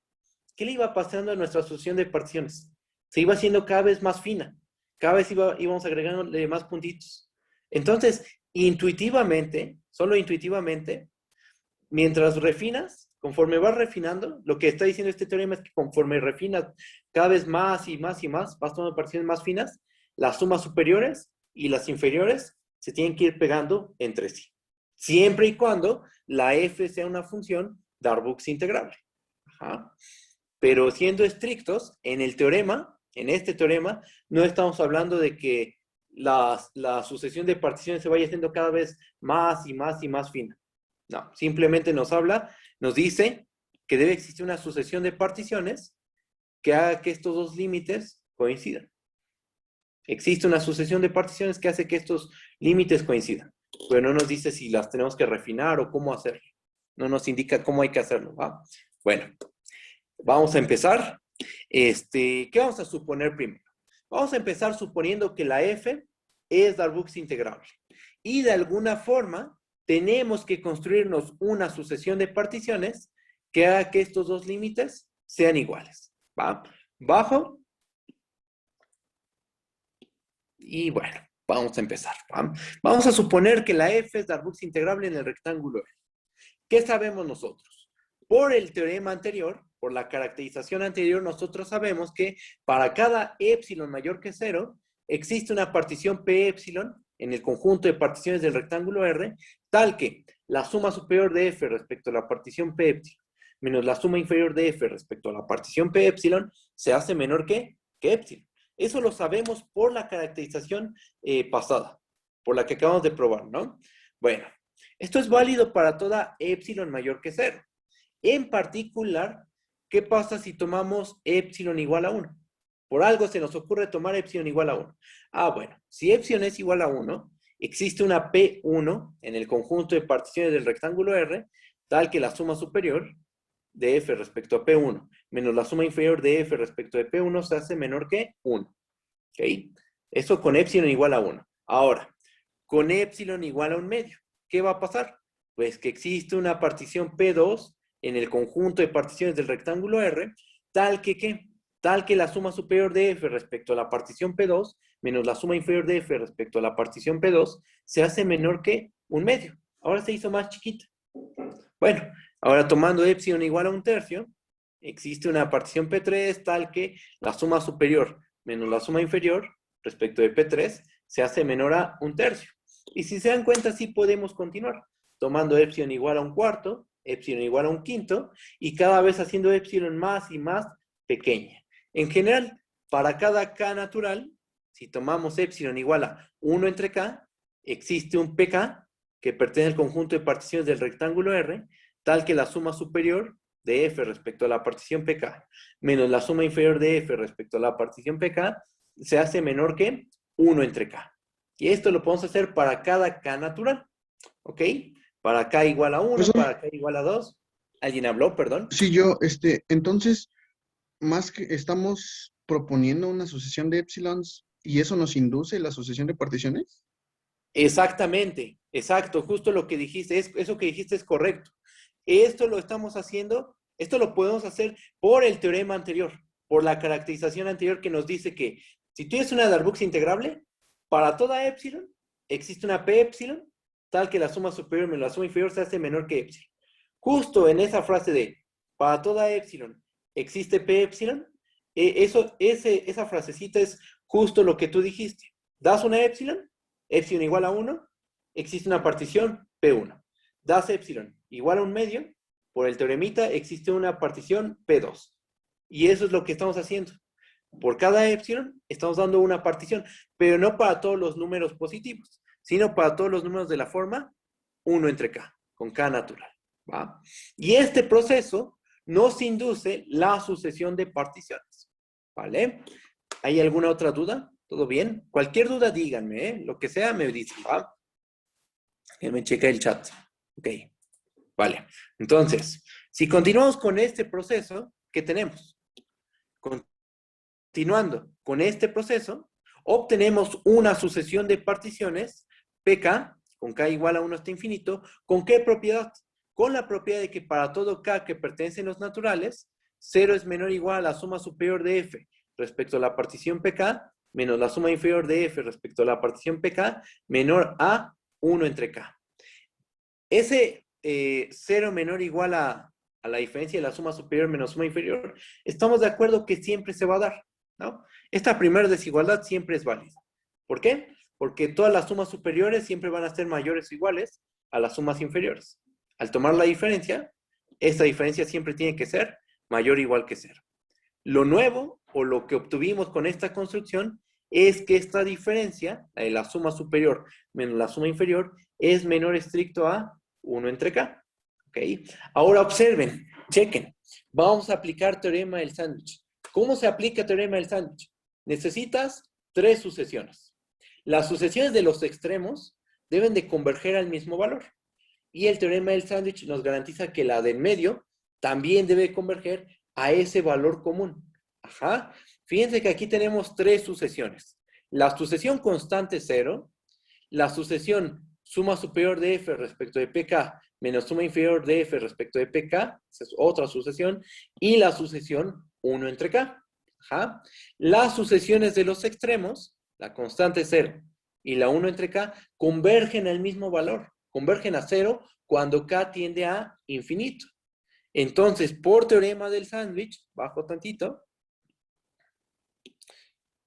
¿qué le iba pasando a nuestra sucesión de particiones? Se iba haciendo cada vez más fina. Cada vez íbamos agregando más puntitos. Entonces, intuitivamente, solo intuitivamente, mientras refinas, conforme vas refinando, lo que está diciendo este teorema es que conforme refinas cada vez más y más y más, vas tomando particiones más finas, las sumas superiores y las inferiores se tienen que ir pegando entre sí. Siempre y cuando la f sea una función Darboux integrable. Ajá. Pero siendo estrictos, en el teorema, en este teorema, no estamos hablando de que la sucesión de particiones se vaya haciendo cada vez más y más y más fina. No, simplemente nos dice que debe existir una sucesión de particiones que haga que estos dos límites coincidan. Existe una sucesión de particiones que hace que estos límites coincidan. Pero no nos dice si las tenemos que refinar o cómo hacerlo. No nos indica cómo hay que hacerlo, ¿va? Bueno, vamos a empezar. ¿Qué vamos a suponer primero? Vamos a empezar suponiendo que la f es Darboux integrable. Y de alguna forma tenemos que construirnos una sucesión de particiones que haga que estos dos límites sean iguales. ¿Va? Bajo. Y bueno, vamos a empezar. ¿Va? Vamos a suponer que la f es Darboux integrable en el rectángulo R. ¿Qué sabemos nosotros? Por el teorema anterior, por la caracterización anterior, nosotros sabemos que para cada épsilon mayor que 0, existe una partición P épsilon en el conjunto de particiones del rectángulo R, tal que la suma superior de F respecto a la partición P épsilon menos la suma inferior de F respecto a la partición P épsilon se hace menor que épsilon. Eso lo sabemos por la caracterización pasada, por la que acabamos de probar, ¿no? Bueno, esto es válido para toda épsilon mayor que 0. En particular, ¿qué pasa si tomamos épsilon igual a 1? Por algo se nos ocurre tomar épsilon igual a 1. Ah, bueno, si épsilon es igual a 1, existe una P1 en el conjunto de particiones del rectángulo R, tal que la suma superior de F respecto a P1 menos la suma inferior de F respecto de P1 se hace menor que 1. ¿Ok? Eso con épsilon igual a 1. Ahora, con épsilon igual a 1 medio, ¿qué va a pasar? Pues que existe una partición P2 en el conjunto de particiones del rectángulo R, tal que, ¿qué? Tal que la suma superior de F respecto a la partición P2 menos la suma inferior de F respecto a la partición P2 se hace menor que 1 medio. Ahora se hizo más chiquita. Bueno, ahora tomando épsilon igual a 1 tercio, existe una partición P3 tal que la suma superior menos la suma inferior respecto de P3 se hace menor a 1 tercio. Y si se dan cuenta, sí podemos continuar tomando épsilon igual a 1 cuarto, épsilon igual a 1 quinto, y cada vez haciendo épsilon más y más pequeña. En general, para cada K natural, si tomamos épsilon igual a 1 entre K, existe un PK que pertenece al conjunto de particiones del rectángulo R, tal que la suma superior de F respecto a la partición PK menos la suma inferior de F respecto a la partición PK se hace menor que 1 entre K. Y esto lo podemos hacer para cada K natural. ¿Ok? Para K igual a 1, Profesor, para K igual a 2. ¿Alguien habló? Perdón. sí, entonces, más que estamos proponiendo una sucesión de épsilons y eso nos induce la sucesión de particiones. Exactamente, exacto, justo lo que dijiste, eso que dijiste es correcto. Esto lo estamos haciendo, esto lo podemos hacer por el teorema anterior, por la caracterización anterior que nos dice que Si tú tienes una Darboux integrable, para toda epsilon existe una P epsilon, tal que la suma superior menos la suma inferior se hace menor que epsilon. Justo en esa frase de para toda epsilon existe P epsilon, esa frasecita es justo lo que tú dijiste. Das una epsilon igual a 1, existe una partición P1. Das epsilon igual a 1 medio, por el teoremita existe una partición P2. Y eso es lo que estamos haciendo. Por cada epsilon estamos dando una partición, pero no para todos los números positivos, sino para todos los números de la forma 1 entre K, con K natural, ¿va? Y este proceso nos induce la sucesión de particiones, ¿vale? ¿Hay alguna otra duda? ¿Todo bien? Cualquier duda díganme, ¿eh? Lo que sea me dicen, ¿va? Que me cheque el chat. Ok, vale. Entonces, si continuamos con este proceso, ¿qué tenemos? Continuando con este proceso, obtenemos una sucesión de particiones, PK, con K igual a 1 hasta infinito, ¿con qué propiedad? Con la propiedad de que para todo K que pertenece a los naturales, 0 es menor o igual a la suma superior de F respecto a la partición PK, menos la suma inferior de F respecto a la partición PK, menor a 1 entre K. Ese 0 menor o igual a la diferencia de la suma superior menos suma inferior, estamos de acuerdo que siempre se va a dar, ¿no? Esta primera desigualdad siempre es válida. ¿Por qué? Porque todas las sumas superiores siempre van a ser mayores o iguales a las sumas inferiores. Al tomar la diferencia, esta diferencia siempre tiene que ser mayor o igual que 0. Lo nuevo, o lo que obtuvimos con esta construcción, es que esta diferencia, la suma superior menos la suma inferior, es menor estricto a 1 entre K. ¿Ok? Ahora observen, chequen. Vamos a aplicar teorema del sándwich. ¿Cómo se aplica teorema del sándwich? Necesitas 3 sucesiones. Las sucesiones de los extremos deben de converger al mismo valor. Y el teorema del sándwich nos garantiza que la del medio también debe converger a ese valor común. Ajá. Fíjense que aquí tenemos 3 sucesiones. La sucesión constante 0, la sucesión suma superior de F respecto de PK menos suma inferior de F respecto de PK, esa es otra sucesión, y la sucesión 1 entre K. Ajá. Las sucesiones de los extremos, la constante 0 y la 1 entre K, convergen al mismo valor, convergen a 0 cuando K tiende a infinito. Entonces, por teorema del sándwich, bajo tantito,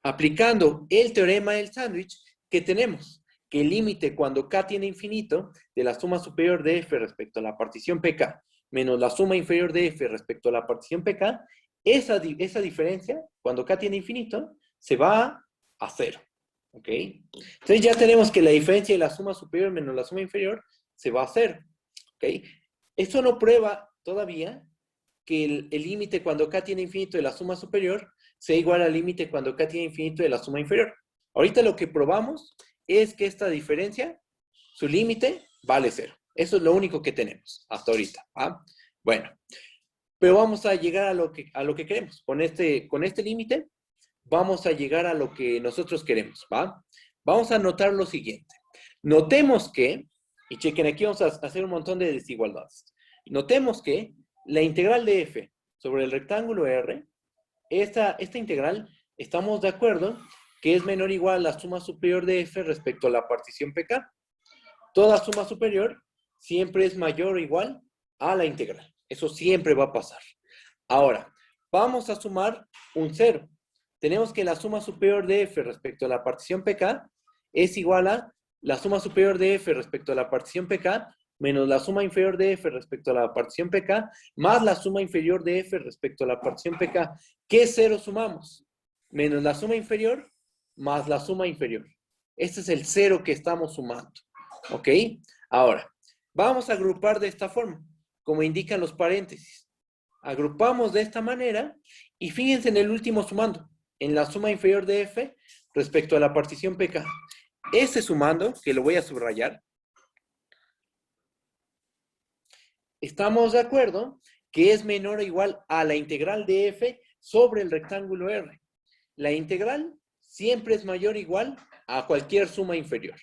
aplicando el teorema del sándwich, ¿qué tenemos? Que el límite cuando K tiene infinito de la suma superior de F respecto a la partición PK menos la suma inferior de F respecto a la partición PK, esa diferencia, cuando K tiene infinito, se va a 0. ¿Ok? Entonces ya tenemos que la diferencia de la suma superior menos la suma inferior se va a 0. ¿Ok? Esto no prueba todavía que el límite cuando K tiene infinito de la suma superior sea igual al límite cuando K tiene infinito de la suma inferior. Ahorita lo que probamos es que esta diferencia, su límite, vale 0. Eso es lo único que tenemos hasta ahorita. ¿Ah? Bueno, pero vamos a llegar a lo que queremos. Con este límite, vamos a llegar a lo que nosotros queremos. ¿Va? Vamos a notar lo siguiente. Notemos que, y chequen, aquí vamos a hacer un montón de desigualdades. Notemos que la integral de F sobre el rectángulo R, esta integral, estamos de acuerdo que es menor o igual a la suma superior de F respecto a la partición PK. Toda suma superior siempre es mayor o igual a la integral. Eso siempre va a pasar. Ahora, vamos a sumar un 0. Tenemos que la suma superior de F respecto a la partición PK es igual a la suma superior de F respecto a la partición PK menos la suma inferior de F respecto a la partición PK, más la suma inferior de F respecto a la partición PK. ¿Qué 0 sumamos? Menos la suma inferior más la suma inferior. Este es el 0 que estamos sumando. ¿Ok? Ahora, vamos a agrupar de esta forma, como indican los paréntesis. Agrupamos de esta manera y fíjense en el último sumando, en la suma inferior de F respecto a la partición PK. Este sumando, que lo voy a subrayar, estamos de acuerdo que es menor o igual a la integral de F sobre el rectángulo R. La integral siempre es mayor o igual a cualquier suma inferior.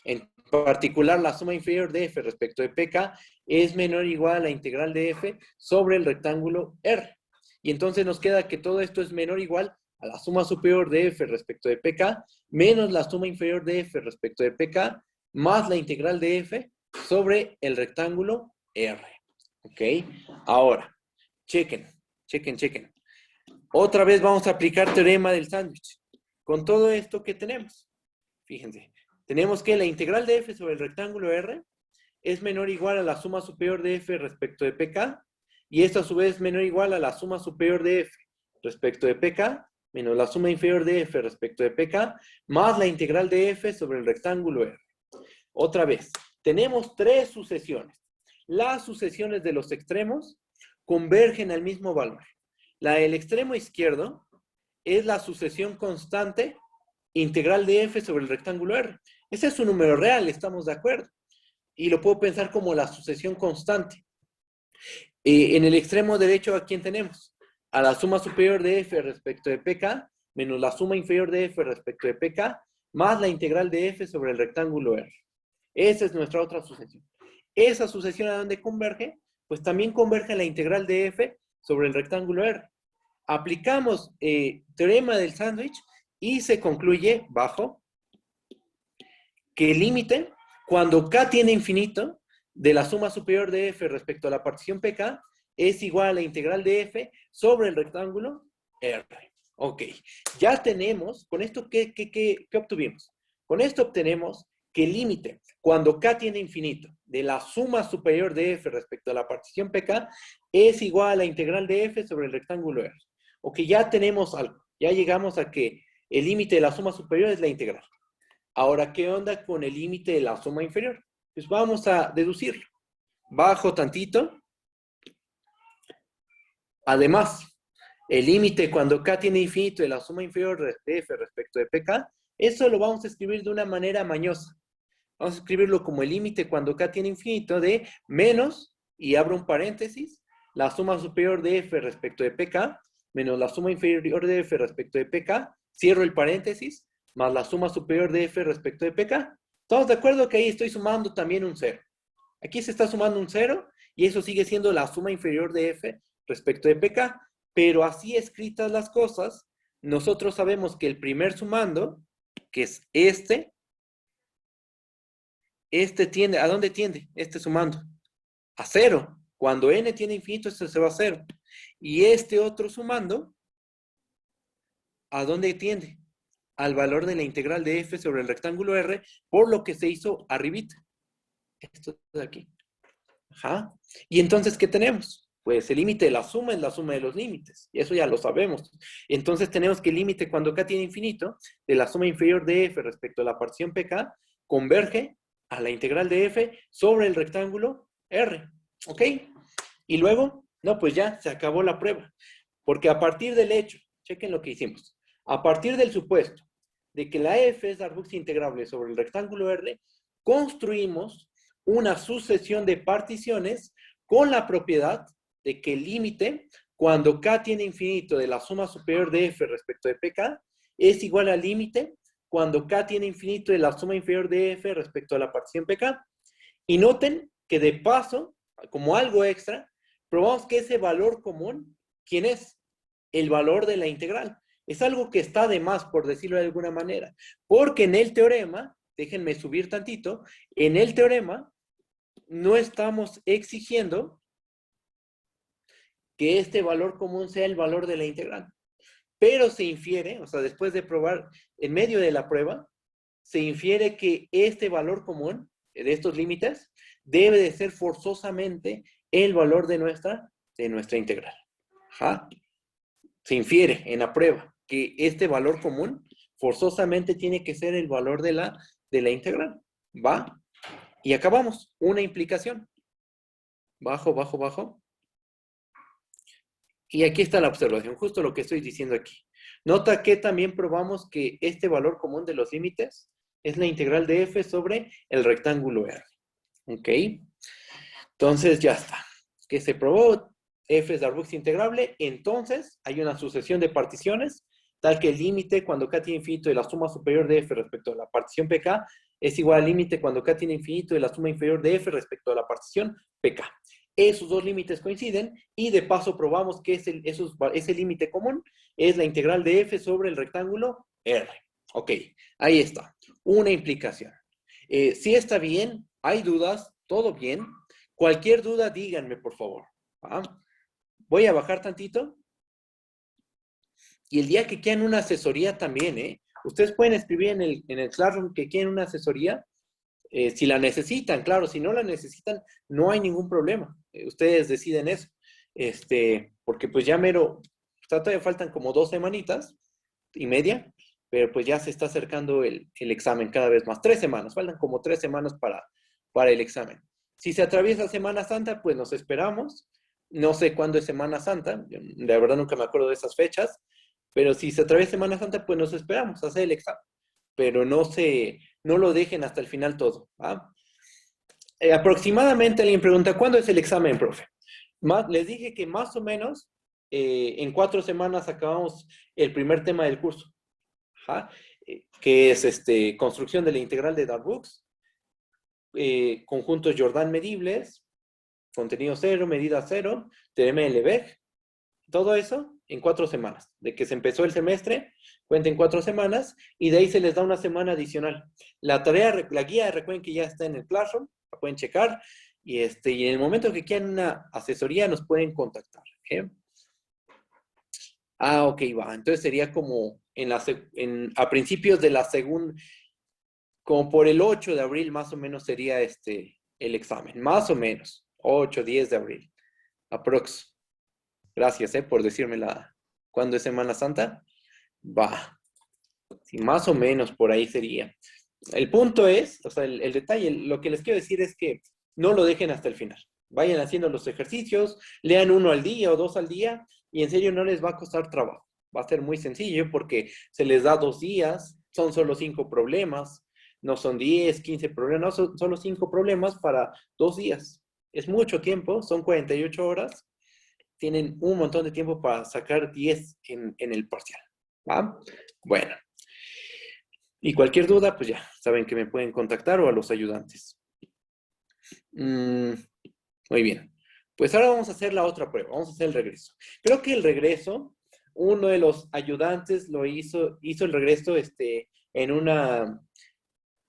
En particular, la suma inferior de F respecto de PK es menor o igual a la integral de F sobre el rectángulo R. Y entonces nos queda que todo esto es menor o igual a la suma superior de f respecto de pk menos la suma inferior de f respecto de pk más la integral de f sobre el rectángulo R. ¿Ok? Ahora, chequen. Otra vez vamos a aplicar teorema del sándwich. Con todo esto que tenemos, fíjense, tenemos que la integral de f sobre el rectángulo R es menor o igual a la suma superior de f respecto de pk, y esto a su vez es menor o igual a la suma superior de f respecto de pk, menos la suma inferior de f respecto de pk, más la integral de f sobre el rectángulo R. Otra vez, tenemos tres sucesiones. Las sucesiones de los extremos convergen al mismo valor. La del extremo izquierdo es la sucesión constante integral de f sobre el rectángulo R. Ese es un número real, estamos de acuerdo. Y lo puedo pensar como la sucesión constante. En el extremo derecho, ¿a quién tenemos? A la suma superior de f respecto de pk menos la suma inferior de f respecto de pk más la integral de f sobre el rectángulo R. Esa es nuestra otra sucesión. Esa sucesión a dónde converge, pues también converge la integral de f sobre el rectángulo R. Aplicamos teorema del sándwich y se concluye bajo que el límite, cuando k tiene infinito, de la suma superior de f respecto a la partición pk es igual a la integral de f sobre el rectángulo R. Ok, ya tenemos, con esto, ¿qué obtuvimos? Con esto obtenemos que el límite, cuando k tiene infinito, de la suma superior de f respecto a la partición pk es igual a la integral de f sobre el rectángulo R. Ok, ya tenemos algo, ya llegamos a que el límite de la suma superior es la integral. Ahora, ¿qué onda con el límite de la suma inferior? Pues vamos a deducirlo. Bajo tantito. Además, el límite cuando k tiene infinito de la suma inferior de f respecto de pk, eso lo vamos a escribir de una manera mañosa. Vamos a escribirlo como el límite cuando k tiene infinito de menos, y abro un paréntesis, la suma superior de f respecto de pk, menos la suma inferior de f respecto de pk, cierro el paréntesis, más la suma superior de f respecto de pk. ¿Estamos de acuerdo que ahí estoy sumando también un 0? Aquí se está sumando un 0 y eso sigue siendo la suma inferior de f respecto de pk. Pero así escritas las cosas, nosotros sabemos que el primer sumando, que es este tiende, ¿a dónde tiende este sumando? A 0. Cuando n tiene infinito, este se va a 0. Y este otro sumando, ¿a dónde tiende? Al valor de la integral de f sobre el rectángulo R, por lo que se hizo arribita. Esto de aquí. Ajá. Y entonces, ¿qué tenemos? Pues el límite de la suma es la suma de los límites. Y eso ya lo sabemos. Entonces tenemos que el límite cuando k tiene infinito, de la suma inferior de f respecto a la partición pk, converge a la integral de f sobre el rectángulo R. ¿Ok? Y luego, no, pues ya se acabó la prueba. Porque a partir del hecho, chequen lo que hicimos. A partir del supuesto de que la f es Darboux integrable sobre el rectángulo R, construimos una sucesión de particiones con la propiedad de que el límite, cuando k tiene infinito de la suma superior de f respecto de pk, es igual al límite cuando k tiene infinito de la suma inferior de f respecto a la partición pk. Y noten que de paso, como algo extra, probamos que ese valor común, ¿quién es? El valor de la integral. Es algo que está de más, por decirlo de alguna manera. Porque en el teorema, déjenme subir tantito, en el teorema no estamos exigiendo que este valor común sea el valor de la integral. Pero se infiere, o sea, después de probar, en medio de la prueba, se infiere que este valor común de estos límites debe de ser forzosamente el valor de nuestra integral. Ajá. Se infiere en la prueba que este valor común forzosamente tiene que ser el valor de la integral. ¿Va? Y acabamos. Una implicación. Bajo, bajo, bajo. Y aquí está la observación, justo lo que estoy diciendo aquí. Nota que también probamos que este valor común de los límites es la integral de f sobre el rectángulo R. ¿Ok? Entonces ya está. Que se probó, f es Darboux integrable, entonces hay una sucesión de particiones, tal que el límite cuando k tiene infinito de la suma superior de f respecto a la partición pk es igual al límite cuando k tiene infinito de la suma inferior de f respecto a la partición pk. esos dos límites coinciden y de paso probamos que ese límite común es la integral de f sobre el rectángulo R. Ok, ahí está. Una implicación. Si está bien, hay dudas, todo bien. Cualquier duda, díganme, por favor. ¿Ah? Voy a bajar tantito. Y el día que quieran una asesoría también, ¿eh? Ustedes pueden escribir en el Classroom que quieren una asesoría, si la necesitan, claro. Si no la necesitan, no hay ningún problema. Ustedes deciden eso. Porque pues ya mero, todavía faltan como 2 semanitas y media, pero pues ya se está acercando el examen cada vez más. 3 semanas, faltan como 3 semanas para el examen. Si se atraviesa Semana Santa, pues nos esperamos. No sé cuándo es Semana Santa, yo, la verdad nunca me acuerdo de esas fechas, pero si se atraviesa Semana Santa, pues nos esperamos a hacer el examen. Pero no lo dejen hasta el final todo. ¿Ah? Aproximadamente alguien pregunta, ¿cuándo es el examen, profe? Les dije que más o menos en 4 semanas acabamos el primer tema del curso. Ajá. Que es construcción de la integral de Darboux, conjuntos Jordan medibles, contenido 0, medida 0, teorema de Lebesgue, todo eso en 4 semanas. De que se empezó el semestre, cuenten 4 semanas, y de ahí se les da una semana adicional. La guía, recuerden que ya está en el Classroom, la pueden checar, y en el momento que quieran una asesoría nos pueden contactar. ¿Okay? Ok, va. Entonces sería como a principios de la segunda, como por el 8 de abril más o menos sería el examen. Más o menos. 8, 10 de abril. Aprox. Gracias, por decirme cuándo es Semana Santa. Va. Sí, más o menos por ahí sería. El punto es, o sea, el detalle, lo que les quiero decir es que no lo dejen hasta el final. Vayan haciendo los ejercicios, lean 1 al día o 2 al día, y en serio no les va a costar trabajo. Va a ser muy sencillo porque se les da 2 días, son solo 5 problemas, no son 10, 15 problemas, no, son solo 5 problemas para 2 días. Es mucho tiempo, son 48 horas, tienen un montón de tiempo para sacar 10 en el parcial. ¿Va? Bueno. Y cualquier duda, pues ya saben que me pueden contactar o a los ayudantes. Muy bien. Pues ahora vamos a hacer la otra prueba. Vamos a hacer el regreso. Creo que el regreso, uno de los ayudantes hizo el regreso en una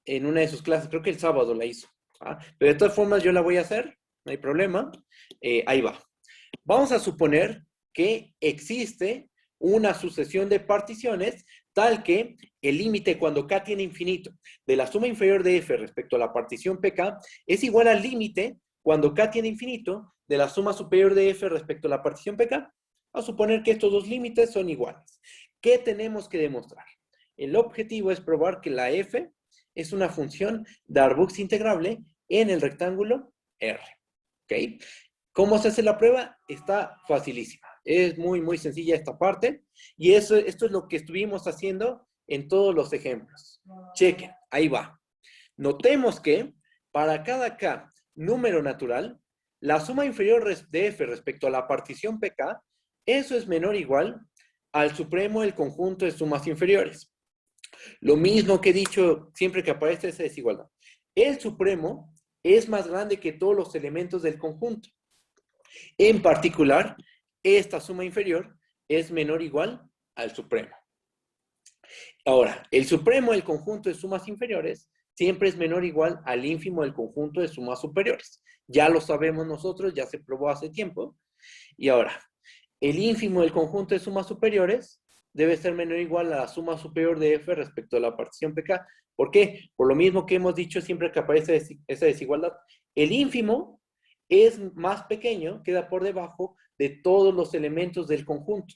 de sus clases. Creo que el sábado la hizo. ¿Ah? Pero de todas formas yo la voy a hacer. No hay problema. Ahí va. Vamos a suponer que existe una sucesión de particiones tal que el límite cuando K tiene infinito de la suma inferior de F respecto a la partición PK es igual al límite cuando K tiene infinito de la suma superior de F respecto a la partición PK. Vamos a suponer que estos dos límites son iguales. ¿Qué tenemos que demostrar? El objetivo es probar que la F es una función Darboux integrable en el rectángulo R. ¿Ok? ¿Cómo se hace la prueba? Está facilísima. Es muy, muy sencilla esta parte. Y esto es lo que estuvimos haciendo en todos los ejemplos. Chequen, ahí va. Notemos que para cada K número natural, la suma inferior de F respecto a la partición PK, eso es menor o igual al supremo del conjunto de sumas inferiores. Lo mismo que he dicho siempre que aparece esa desigualdad. El supremo es más grande que todos los elementos del conjunto. En particular, esta suma inferior es menor o igual al supremo. Ahora, el supremo del conjunto de sumas inferiores siempre es menor o igual al ínfimo del conjunto de sumas superiores. Ya lo sabemos nosotros, ya se probó hace tiempo. Y ahora, el ínfimo del conjunto de sumas superiores debe ser menor o igual a la suma superior de F respecto a la partición PK. ¿Por qué? Por lo mismo que hemos dicho siempre que aparece esa desigualdad. El ínfimo es más pequeño, queda por debajo de todos los elementos del conjunto,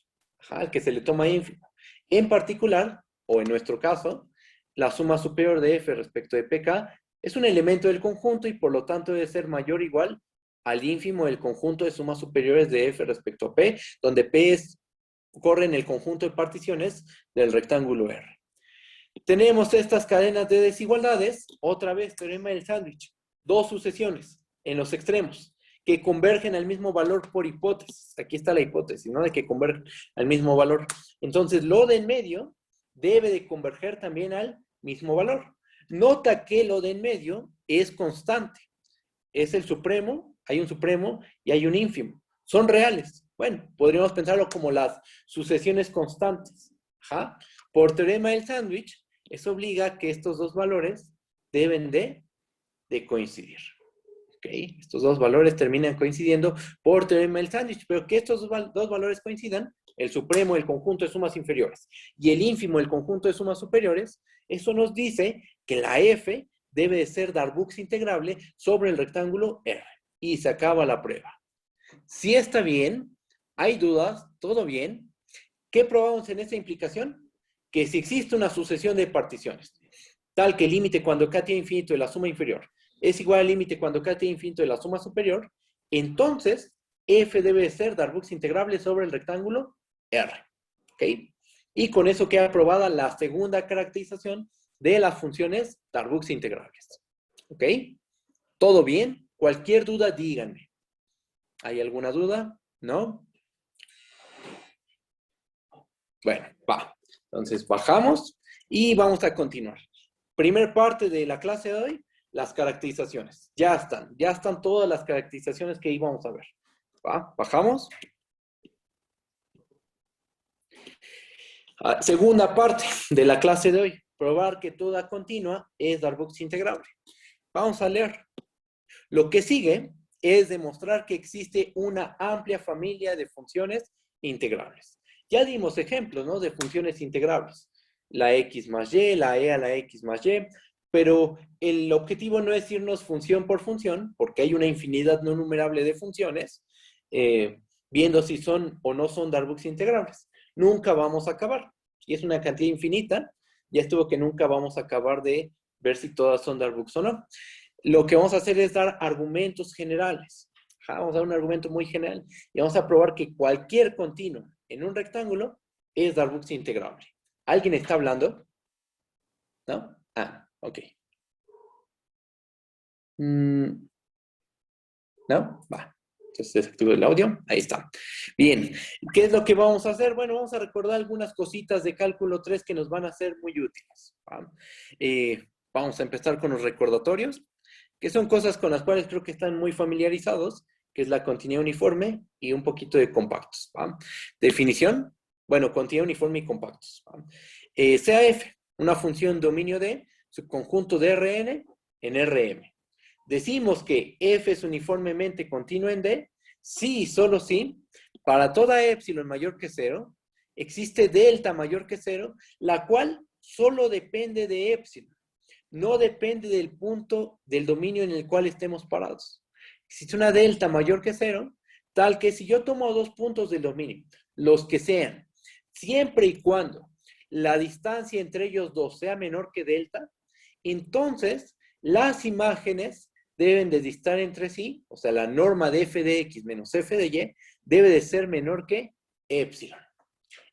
al que se le toma ínfimo. En particular, o en nuestro caso, la suma superior de F respecto de PK es un elemento del conjunto y por lo tanto debe ser mayor o igual al ínfimo del conjunto de sumas superiores de F respecto a P, donde P corre en el conjunto de particiones del rectángulo R. Tenemos estas cadenas de desigualdades, otra vez teorema del sándwich, 2 sucesiones en los extremos que convergen al mismo valor por hipótesis. Aquí está la hipótesis, ¿no? De que convergen al mismo valor. Entonces, lo de en medio debe de converger también al mismo valor. Nota que lo de en medio es constante. Es el supremo hay un supremo y hay un ínfimo. Son reales. Bueno, podríamos pensarlo como las sucesiones constantes. Ajá. Por teorema del sándwich, eso obliga a que estos dos valores deben de coincidir. ¿Okay? Estos dos valores terminan coincidiendo por teorema del sándwich, pero que estos dos valores coincidan, el supremo, el conjunto de sumas inferiores, y el ínfimo, el conjunto de sumas superiores, eso nos dice que la f debe de ser Darboux integrable sobre el rectángulo R. Y se acaba la prueba. Si está bien, hay dudas, todo bien. ¿Qué probamos en esta implicación? Que si existe una sucesión de particiones, tal que el límite cuando k tiene infinito de la suma inferior es igual al límite cuando k tiene infinito de la suma superior, entonces f debe ser Darboux integrable sobre el rectángulo R. ¿Ok? Y con eso queda aprobada la segunda caracterización de las funciones Darboux integrables. ¿Ok? ¿Todo bien? Cualquier duda, díganme. ¿Hay alguna duda? ¿No? Bueno, va. Entonces bajamos y vamos a continuar. Primer parte de la clase de hoy, las caracterizaciones. Ya están todas las caracterizaciones que íbamos a ver. ¿Va? Bajamos. Segunda parte de la clase de hoy, probar que toda continua es Darboux integrable. Vamos a leer. Lo que sigue es demostrar que existe una amplia familia de funciones integrables. Ya dimos ejemplos, ¿no? De funciones integrables. La x más y, la e a la x más y, pero el objetivo no es irnos función por función, porque hay una infinidad no numerable de funciones, viendo si son o no son Darboux integrables. Nunca vamos a acabar. Y es una cantidad infinita, ya estuvo que nunca vamos a acabar de ver si todas son Darboux o no. Lo que vamos a hacer es dar argumentos generales. Vamos a dar un argumento muy general y vamos a probar que cualquier continuo en un rectángulo es Darboux integrable. ¿Alguien está hablando? ¿No? Ah, ok. ¿No? Va. Entonces desactivo el audio. Ahí está. Bien. ¿Qué es lo que vamos a hacer? Bueno, vamos a recordar algunas cositas de cálculo 3 que nos van a ser muy útiles. Vamos a empezar con los recordatorios, que son cosas con las cuales creo que están muy familiarizados, que es la continuidad uniforme y un poquito de compactos. ¿Va? Definición, bueno, continuidad uniforme y compactos. Sea f una función dominio de subconjunto de Rn en Rm. Decimos que f es uniformemente continuo en D, sí y solo si, para toda epsilon mayor que 0, existe delta mayor que 0, la cual solo depende de epsilon. No depende del punto del dominio en el cual estemos parados. Existe una delta mayor que 0, tal que si yo tomo dos puntos del dominio, los que sean, siempre y cuando la distancia entre ellos dos sea menor que delta, entonces las imágenes deben de distar entre sí, o sea, la norma de f de x menos f de y debe de ser menor que epsilon.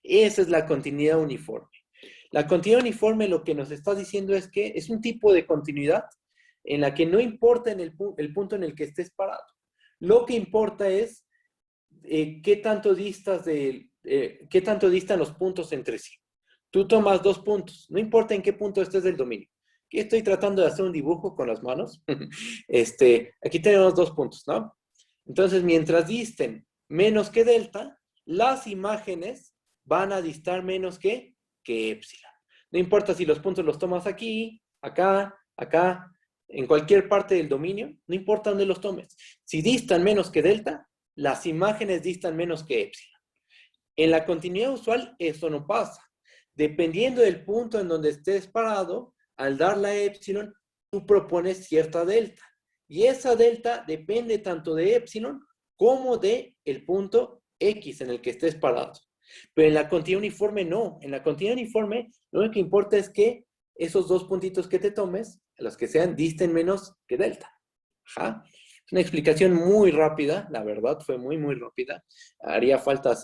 Esa es la continuidad uniforme. La continuidad uniforme lo que nos está diciendo es que es un tipo de continuidad en la que no importa el punto en el que estés parado. Lo que importa es qué tanto distan los puntos entre sí. Tú tomas dos puntos, no importa en qué punto estés del dominio. Aquí estoy tratando de hacer un dibujo con las manos. Aquí tenemos dos puntos, ¿no? Entonces, mientras disten menos que delta, las imágenes van a distar menos que epsilon. No importa si los puntos los tomas aquí, acá, acá, en cualquier parte del dominio, no importa dónde los tomes. Si distan menos que delta, las imágenes distan menos que epsilon. En la continuidad usual, eso no pasa. Dependiendo del punto en donde estés parado, al dar la epsilon, tú propones cierta delta. Y esa delta depende tanto de epsilon como de el punto X en el que estés parado. Pero en la continuidad uniforme no. En la continuidad uniforme lo único que importa es que esos dos puntitos que te tomes, los que sean, disten menos que delta. Ajá. Es una explicación muy rápida, la verdad, fue muy, muy rápida. Haría falta,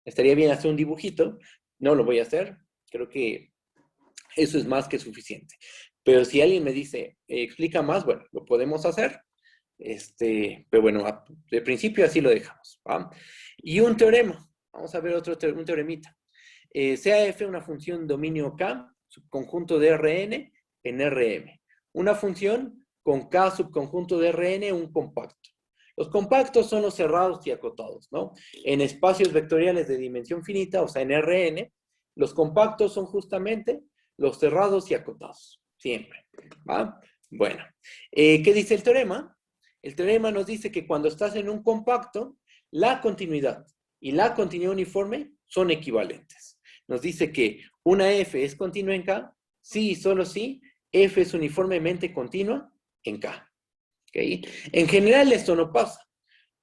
estaría bien hacer un dibujito. No lo voy a hacer. Creo que eso es más que suficiente. Pero si alguien me dice, explica más, bueno, lo podemos hacer. Pero bueno, de principio así lo dejamos. ¿Va? Y un teorema. Vamos a ver un teoremita. Sea f una función dominio K, subconjunto de Rn en Rm. Una función con K subconjunto de Rn un compacto. Los compactos son los cerrados y acotados, ¿no? En espacios vectoriales de dimensión finita, o sea, en Rn, los compactos son justamente los cerrados y acotados, siempre, ¿va? Bueno, ¿qué dice el teorema? El teorema nos dice que cuando estás en un compacto, la continuidad y la continuidad uniforme son equivalentes. Nos dice que una F es continua en K, sí y solo si F es uniformemente continua en K. ¿Okay? En general esto no pasa.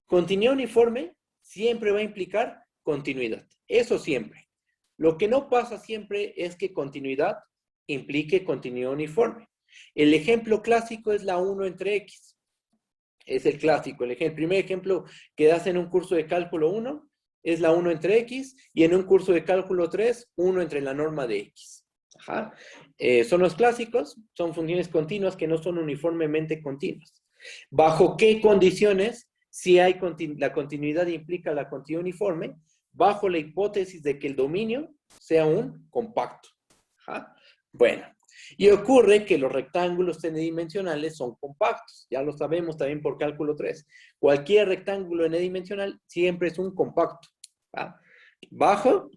Continuidad uniforme siempre va a implicar continuidad. Eso siempre. Lo que no pasa siempre es que continuidad implique continuidad uniforme. El ejemplo clásico es la 1 entre X. Es el clásico. El primer ejemplo que das en un curso de cálculo 1 es la 1 entre X y en un curso de cálculo 3, 1 entre la norma de X. Ajá. Son los clásicos, son funciones continuas que no son uniformemente continuas. ¿Bajo qué condiciones si hay la continuidad implica la continuidad uniforme? Bajo la hipótesis de que el dominio sea un compacto. Ajá. Bueno, y ocurre que los rectángulos n-dimensionales son compactos. Ya lo sabemos también por cálculo 3. Cualquier rectángulo n-dimensional siempre es un compacto. ¿Va? Bajo.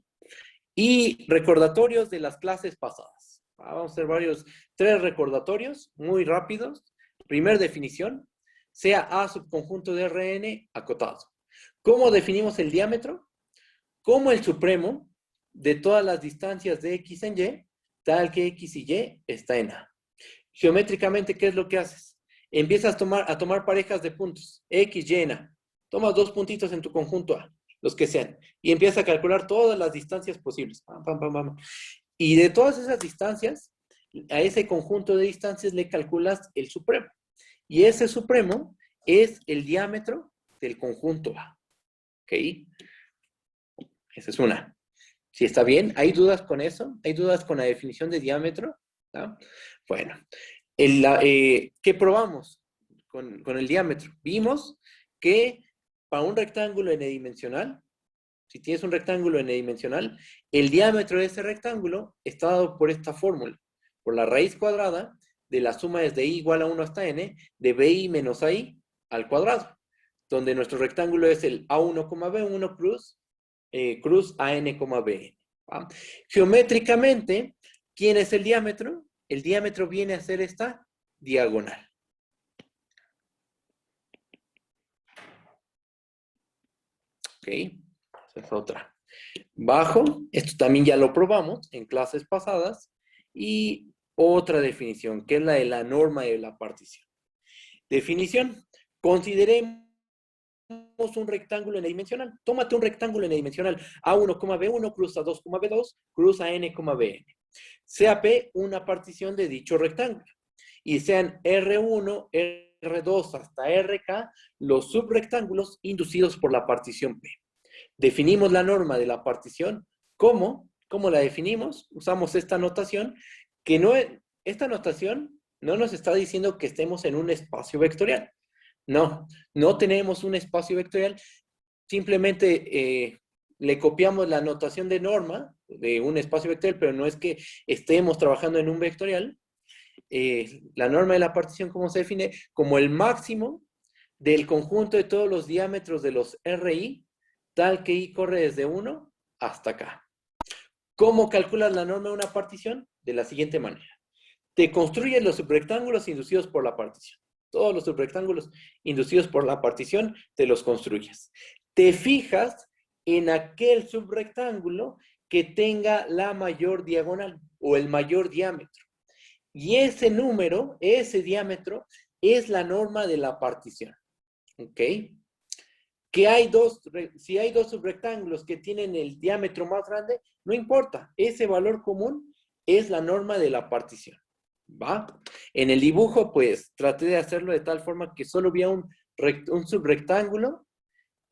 Y recordatorios de las clases pasadas. Vamos a hacer 3 recordatorios muy rápidos. Primera definición, sea A subconjunto de Rn acotado. ¿Cómo definimos el diámetro? Como el supremo de todas las distancias de X en Y, tal que X y Y está en A. Geométricamente, ¿qué es lo que haces? Empiezas a tomar parejas de puntos, X, Y en A. Tomas 2 puntitos en tu conjunto A, los que sean, y empiezas a calcular todas las distancias posibles. Pam, pam, pam, pam. Y de todas esas distancias, a ese conjunto de distancias le calculas el supremo. Y ese supremo es el diámetro del conjunto A. ¿Ok? Esa es una. ¿Sí está bien? ¿Hay dudas con eso? ¿Hay dudas con la definición de diámetro? ¿No? Bueno, ¿qué probamos con el diámetro? Vimos que para un rectángulo n-dimensional, si tienes un rectángulo n-dimensional, el diámetro de ese rectángulo está dado por esta fórmula, por la raíz cuadrada de la suma desde i igual a 1 hasta n de bi menos ai al cuadrado, donde nuestro rectángulo es el a1, b1 cruz an, bn. ¿Va? Geométricamente, ¿quién es el diámetro? El diámetro viene a ser esta diagonal. Ok, esa es otra. Bajo, esto también ya lo probamos en clases pasadas, y otra definición, que es la de la norma de la partición. Definición, consideremos un rectángulo n-dimensional. Tómate un rectángulo n-dimensional A1, B1, cruz A2, B2, cruz AN, BN. Sea P una partición de dicho rectángulo. Y sean R1, R2 hasta RK los subrectángulos inducidos por la partición P. Definimos la norma de la partición. ¿Cómo? ¿Cómo la definimos? Usamos esta notación, que no es, esta notación no nos está diciendo que estemos en un espacio vectorial. No, no tenemos un espacio vectorial, simplemente le copiamos la notación de norma de un espacio vectorial, pero no es que estemos trabajando en un vectorial. La norma de la partición, ¿cómo se define? Como el máximo del conjunto de todos los diámetros de los RI, tal que I corre desde 1 hasta acá. ¿Cómo calculas la norma de una partición? De la siguiente manera. Te construyes los subrectángulos inducidos por la partición. Todos los subrectángulos inducidos por la partición te los construyes. Te fijas en aquel subrectángulo que tenga la mayor diagonal o el mayor diámetro. Y ese número, ese diámetro, es la norma de la partición. ¿Ok? Si hay dos subrectángulos que tienen el diámetro más grande, no importa. Ese valor común es la norma de la partición. ¿Va? En el dibujo, pues, traté de hacerlo de tal forma que solo hubiera un subrectángulo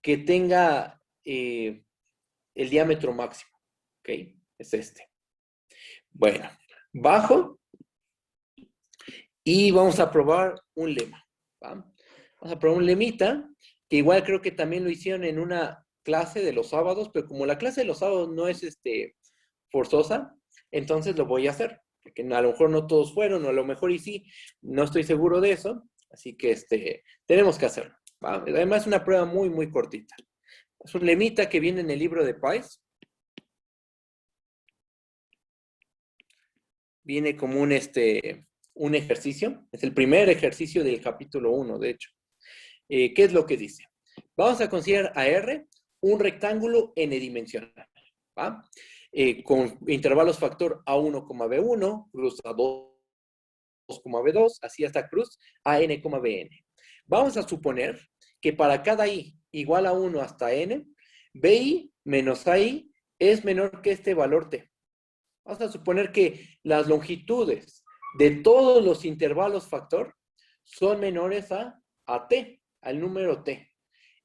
que tenga el diámetro máximo. ¿Ok? Es este. Bueno, bajo. Y vamos a probar un lema. ¿Va? Vamos a probar un lemita, que igual creo que también lo hicieron en una clase de los sábados, pero como la clase de los sábados no es forzosa, entonces lo voy a hacer. que a lo mejor no todos fueron, o a lo mejor y sí, no estoy seguro de eso, así que tenemos que hacerlo, ¿va? Además es una prueba muy, muy cortita. Es un lemita que viene en el libro de Pies. Viene como un ejercicio, es el primer ejercicio del capítulo 1, de hecho. ¿Qué es lo que dice? Vamos a considerar a R un rectángulo n-dimensional, ¿va? Con intervalos factor A1, B1, cruz A2, B2, así hasta cruz AN, BN. Vamos a suponer que para cada I igual a 1 hasta N, BI menos AI es menor que este valor T. Vamos a suponer que las longitudes de todos los intervalos factor son menores a T, al número T.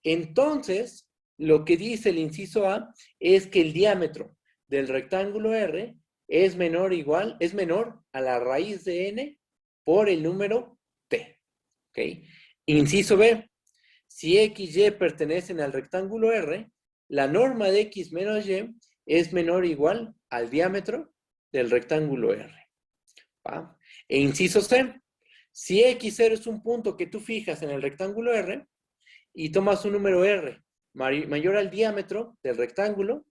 Entonces, lo que dice el inciso A es que el diámetro del rectángulo R es menor a la raíz de N por el número T. ¿Okay? Inciso B, si X y Y pertenecen al rectángulo R, la norma de X menos Y es menor o igual al diámetro del rectángulo R. ¿Va? E inciso C, si X0 es un punto que tú fijas en el rectángulo R y tomas un número R mayor al diámetro del rectángulo,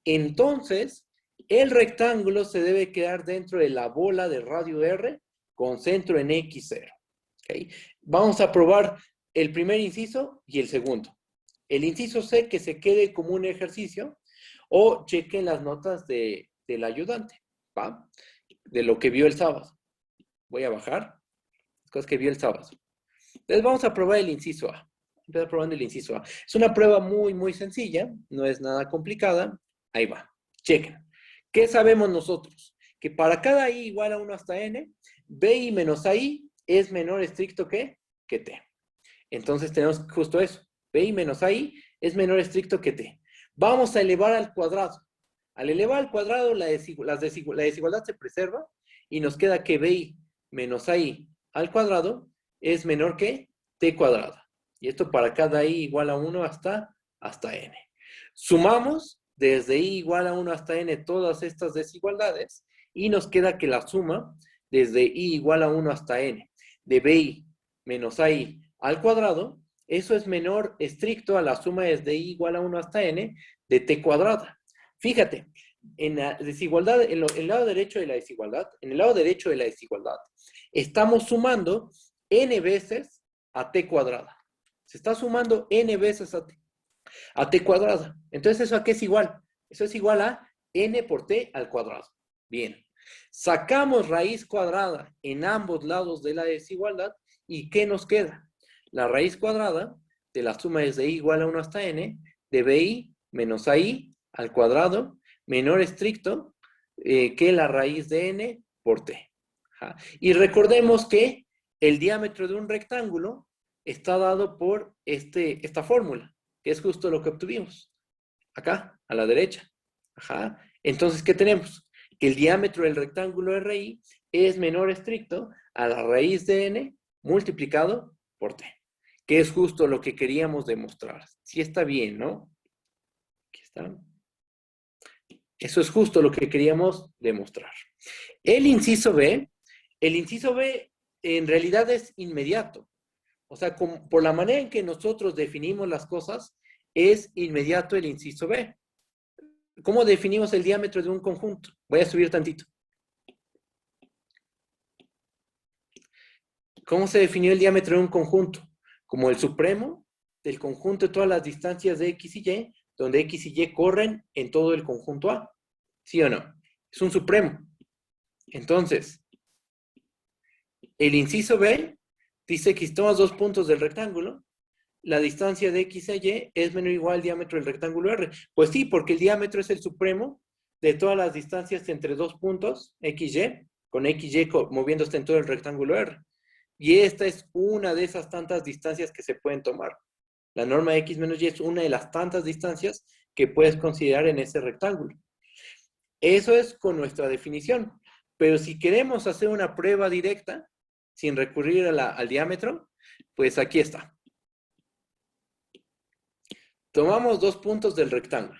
entonces el rectángulo se debe quedar dentro de la bola de radio R con centro en X0. ¿Okay? Vamos a probar el primer inciso y el segundo. El inciso C que se quede como un ejercicio o chequen las notas del ayudante, ¿va? De lo que vio el sábado. Voy a bajar las cosas que vio el sábado. Entonces vamos a probar el inciso A. Empezar probando el inciso A. Es una prueba muy, muy sencilla, no es nada complicada. Ahí va. Chequen. ¿Qué sabemos nosotros? Que para cada I igual a 1 hasta N, BI menos AI es menor estricto que T. Entonces tenemos justo eso. BI menos AI es menor estricto que T. Vamos a elevar al cuadrado. Al elevar al cuadrado, la desigualdad se preserva y nos queda que BI menos AI al cuadrado es menor que T cuadrada. Y esto para cada I igual a 1 hasta N. Sumamos desde I igual a 1 hasta N todas estas desigualdades y nos queda que la suma desde I igual a 1 hasta N de BI menos AI al cuadrado, eso es menor estricto a la suma desde I igual a 1 hasta N de T cuadrada. Fíjate, en la desigualdad, en el lado derecho de la desigualdad, estamos sumando N veces a T cuadrada. Se está sumando N veces a T cuadrada. Entonces, ¿eso a qué es igual? Eso es igual a N por T al cuadrado. Bien. Sacamos raíz cuadrada en ambos lados de la desigualdad y ¿qué nos queda? La raíz cuadrada de la suma desde I igual a 1 hasta N de BI menos AI al cuadrado menor estricto que la raíz de N por T. Ajá. Y recordemos que el diámetro de un rectángulo está dado por esta fórmula, que es justo lo que obtuvimos. Acá, a la derecha. Ajá. Entonces, ¿qué tenemos? Que el diámetro del rectángulo RI es menor estricto a la raíz de N multiplicado por T, que es justo lo que queríamos demostrar. Sí está bien, ¿no? Aquí está. Eso es justo lo que queríamos demostrar. El inciso B en realidad es inmediato. O sea, por la manera en que nosotros definimos las cosas, es inmediato el inciso B. ¿Cómo definimos el diámetro de un conjunto? Voy a subir tantito. ¿Cómo se definió el diámetro de un conjunto? Como el supremo del conjunto de todas las distancias de X y Y, donde X y Y corren en todo el conjunto A. ¿Sí o no? Es un supremo. Entonces, el inciso B dice que si tomas dos puntos del rectángulo, la distancia de X a Y es menor o igual al diámetro del rectángulo R. Pues sí, porque el diámetro es el supremo de todas las distancias entre dos puntos, X, Y, con X, Y moviéndose en todo el rectángulo R. Y esta es una de esas tantas distancias que se pueden tomar. La norma de X menos Y es una de las tantas distancias que puedes considerar en ese rectángulo. Eso es con nuestra definición. Pero si queremos hacer una prueba directa, sin recurrir al diámetro, pues aquí está. Tomamos dos puntos del rectángulo,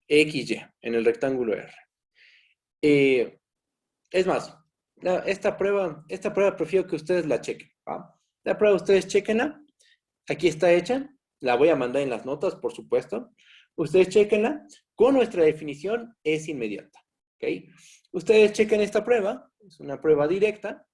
X, Y, en el rectángulo R. Es más, esta prueba prefiero que ustedes la chequen, ¿va? La prueba ustedes chequenla. Aquí está hecha. La voy a mandar en las notas, por supuesto. Ustedes chequenla. Con nuestra definición es inmediata, ¿ok? Ustedes chequen esta prueba. Es una prueba directa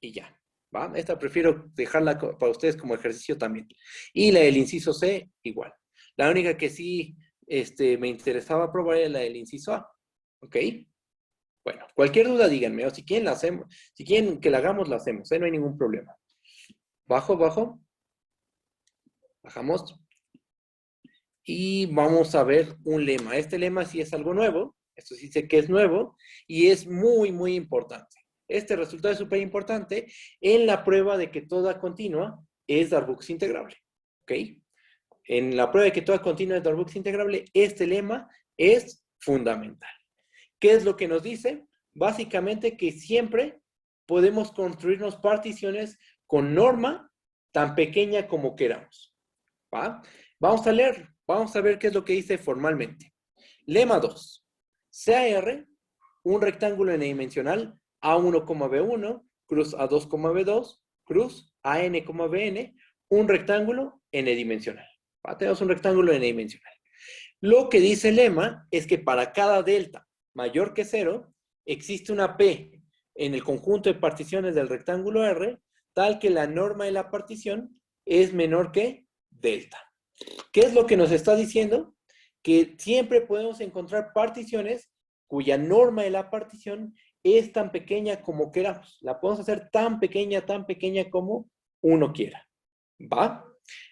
y ya, ¿va? Esta prefiero dejarla para ustedes como ejercicio también. Y la del inciso C, igual. La única que sí me interesaba probar era la del inciso A, ¿ok? Bueno, cualquier duda díganme, o si quieren la hacemos, si quieren que la hagamos, la hacemos, no hay ningún problema. Bajo, bajamos. Y vamos a ver un lema. Este lema sí es algo nuevo, esto sí sé que es nuevo, y es muy, muy importante. Este resultado es súper importante en la prueba de que toda continua es Darboux integrable, ¿ok? En la prueba de que toda continua es Darboux integrable, este lema es fundamental. ¿Qué es lo que nos dice? Básicamente que siempre podemos construirnos particiones con norma tan pequeña como queramos, ¿va? Vamos a leer, vamos a ver qué es lo que dice formalmente. Lema 2. CAR, un rectángulo n-dimensional, A1,B1, cruz A2,B2, cruz AN,BN, un rectángulo n-dimensional. Tenemos un rectángulo n-dimensional. Lo que dice el lema es que para cada delta mayor que 0, existe una P en el conjunto de particiones del rectángulo R, tal que la norma de la partición es menor que delta. ¿Qué es lo que nos está diciendo? Que siempre podemos encontrar particiones cuya norma de la partición es tan pequeña como queramos. La podemos hacer tan pequeña como uno quiera. ¿Va?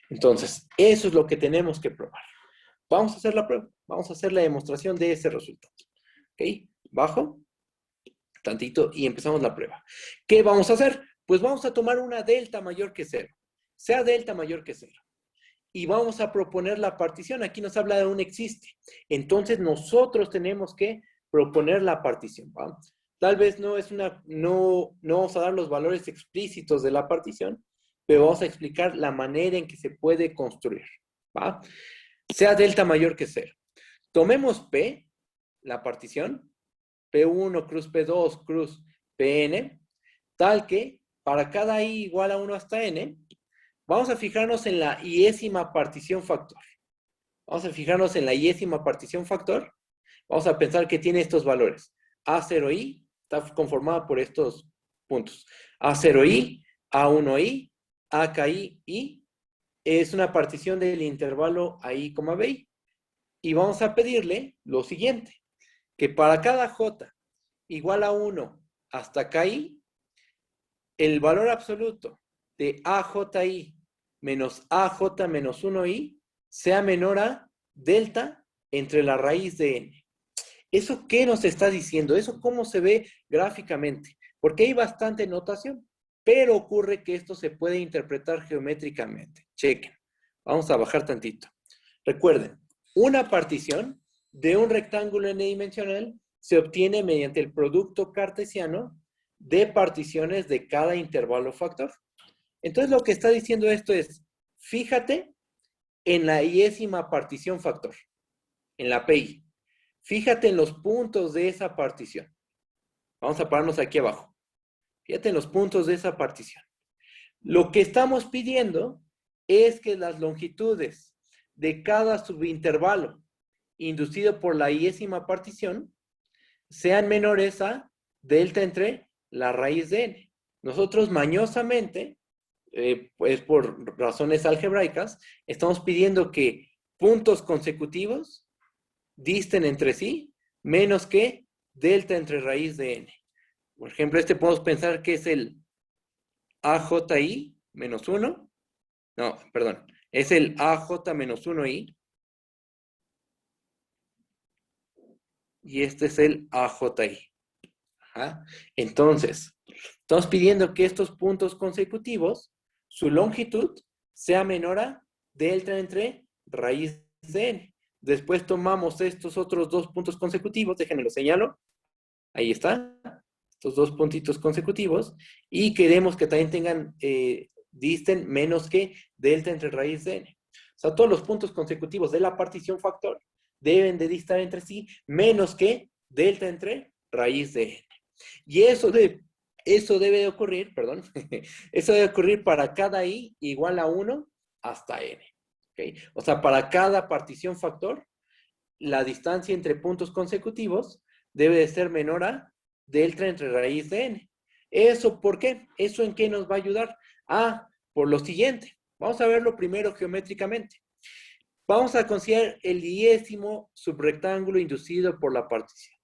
Entonces, eso es lo que tenemos que probar. Vamos a hacer la prueba. Vamos a hacer la demostración de ese resultado. ¿Ok? Bajo. Tantito y empezamos la prueba. ¿Qué vamos a hacer? Pues vamos a tomar una delta mayor que 0. Sea delta mayor que 0. Y vamos a proponer la partición. Aquí nos habla de un existe. Entonces nosotros tenemos que proponer la partición, ¿va? Tal vez no vamos a dar los valores explícitos de la partición, pero vamos a explicar la manera en que se puede construir, ¿va? Sea delta mayor que 0. Tomemos P, la partición, P1 cruz P2 cruz Pn, tal que para cada i igual a 1 hasta n, vamos a fijarnos en la iésima partición factor. Vamos a fijarnos en la iésima partición factor. Vamos a pensar que tiene estos valores. A0i está conformada por estos puntos. A0i, A1i, AKI, I. Es una partición del intervalo AI, BI. Y vamos a pedirle lo siguiente. Que para cada J igual a 1 hasta KI, el valor absoluto de AJI menos AJ menos 1i sea menor a delta entre la raíz de n. ¿Eso qué nos está diciendo? ¿Eso cómo se ve gráficamente? Porque hay bastante notación, pero ocurre que esto se puede interpretar geométricamente. Chequen. Vamos a bajar tantito. Recuerden, una partición de un rectángulo n-dimensional se obtiene mediante el producto cartesiano de particiones de cada intervalo factor. Entonces lo que está diciendo esto es, fíjate en la iésima partición factor, en la PI. Fíjate en los puntos de esa partición. Vamos a pararnos aquí abajo. Fíjate en los puntos de esa partición. Lo que estamos pidiendo es que las longitudes de cada subintervalo inducido por la iésima partición sean menores a delta entre la raíz de n. Nosotros mañosamente, pues por razones algebraicas, estamos pidiendo que puntos consecutivos disten entre sí menos que delta entre raíz de n. Por ejemplo, podemos pensar que es el AJI menos 1. No, perdón. Es el AJ menos 1i. Y este es el AJI. Ajá. Entonces, estamos pidiendo que estos puntos consecutivos, su longitud sea menor a delta entre raíz de n. Después tomamos estos otros dos puntos consecutivos, déjenme lo señalo. Ahí está. Estos dos puntitos consecutivos. Y queremos que también tengan, disten menos que delta entre raíz de n. O sea, todos los puntos consecutivos de la partición factor deben de distar entre sí menos que delta entre raíz de n. Y eso de Eso debe de ocurrir, perdón, eso debe ocurrir para cada i igual a 1 hasta n. ¿Okay? O sea, para cada partición factor, la distancia entre puntos consecutivos debe de ser menor a delta entre raíz de n. ¿Eso por qué? ¿Eso en qué nos va a ayudar? Ah, por lo siguiente. Vamos a verlo primero geométricamente. Vamos a considerar el diésimo subrectángulo inducido por la partición.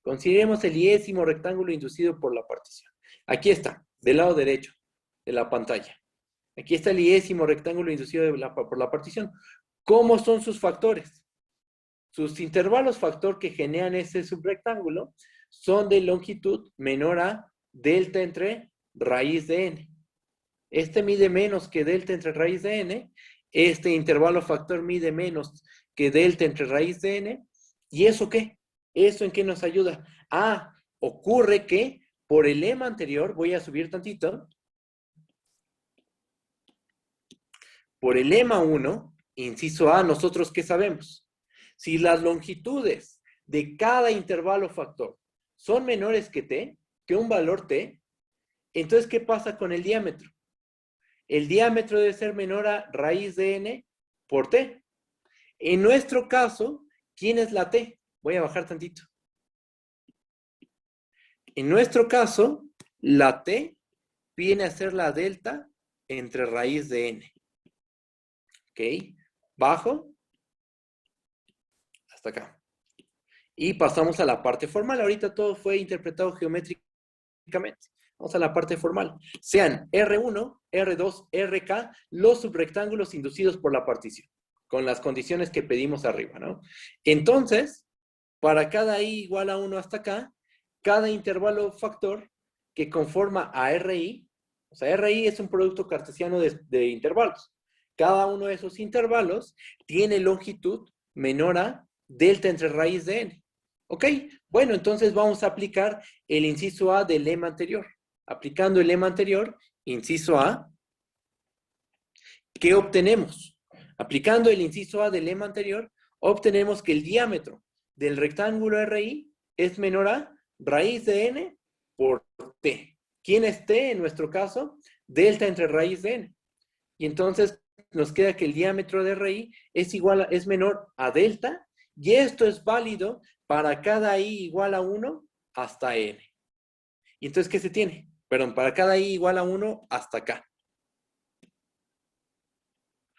Consideremos el diésimo rectángulo inducido por la partición. Aquí está, del lado derecho de la pantalla. Aquí está el diésimo rectángulo inducido por la partición. ¿Cómo son sus factores? Sus intervalos factor que generan ese subrectángulo son de longitud menor a delta entre raíz de n. Este mide menos que delta entre raíz de n. Este intervalo factor mide menos que delta entre raíz de n. ¿Y eso qué? ¿Eso en qué nos ayuda? Ah, ocurre que por el lema anterior, voy a subir tantito. Por el lema 1, inciso A, nosotros ¿qué sabemos? Si las longitudes de cada intervalo factor son menores que t, que un valor t, entonces ¿qué pasa con el diámetro? El diámetro debe ser menor a raíz de n por t. En nuestro caso, ¿quién es la t? Voy a bajar tantito. En nuestro caso, la t viene a ser la delta entre raíz de n. ¿Ok? Bajo hasta acá. Y pasamos a la parte formal. Ahorita todo fue interpretado geométricamente. Vamos a la parte formal. Sean R1, R2, RK, los subrectángulos inducidos por la partición, con las condiciones que pedimos arriba, ¿no? Entonces, para cada i igual a 1 hasta acá, cada intervalo factor que conforma a RI, o sea, RI es un producto cartesiano de intervalos. Cada uno de esos intervalos tiene longitud menor a delta entre raíz de n. ¿Ok? Bueno, entonces vamos a aplicar el inciso A del lema anterior. Aplicando el lema anterior, inciso A, ¿qué obtenemos? Aplicando el inciso A del lema anterior, obtenemos que el diámetro del rectángulo RI es menor a raíz de n por t. ¿Quién es t en nuestro caso? Delta entre raíz de n. Y entonces nos queda que el diámetro de RI es menor a delta, y esto es válido para cada i igual a 1 hasta n. ¿Y entonces qué se tiene? Perdón, para cada i igual a 1 hasta acá.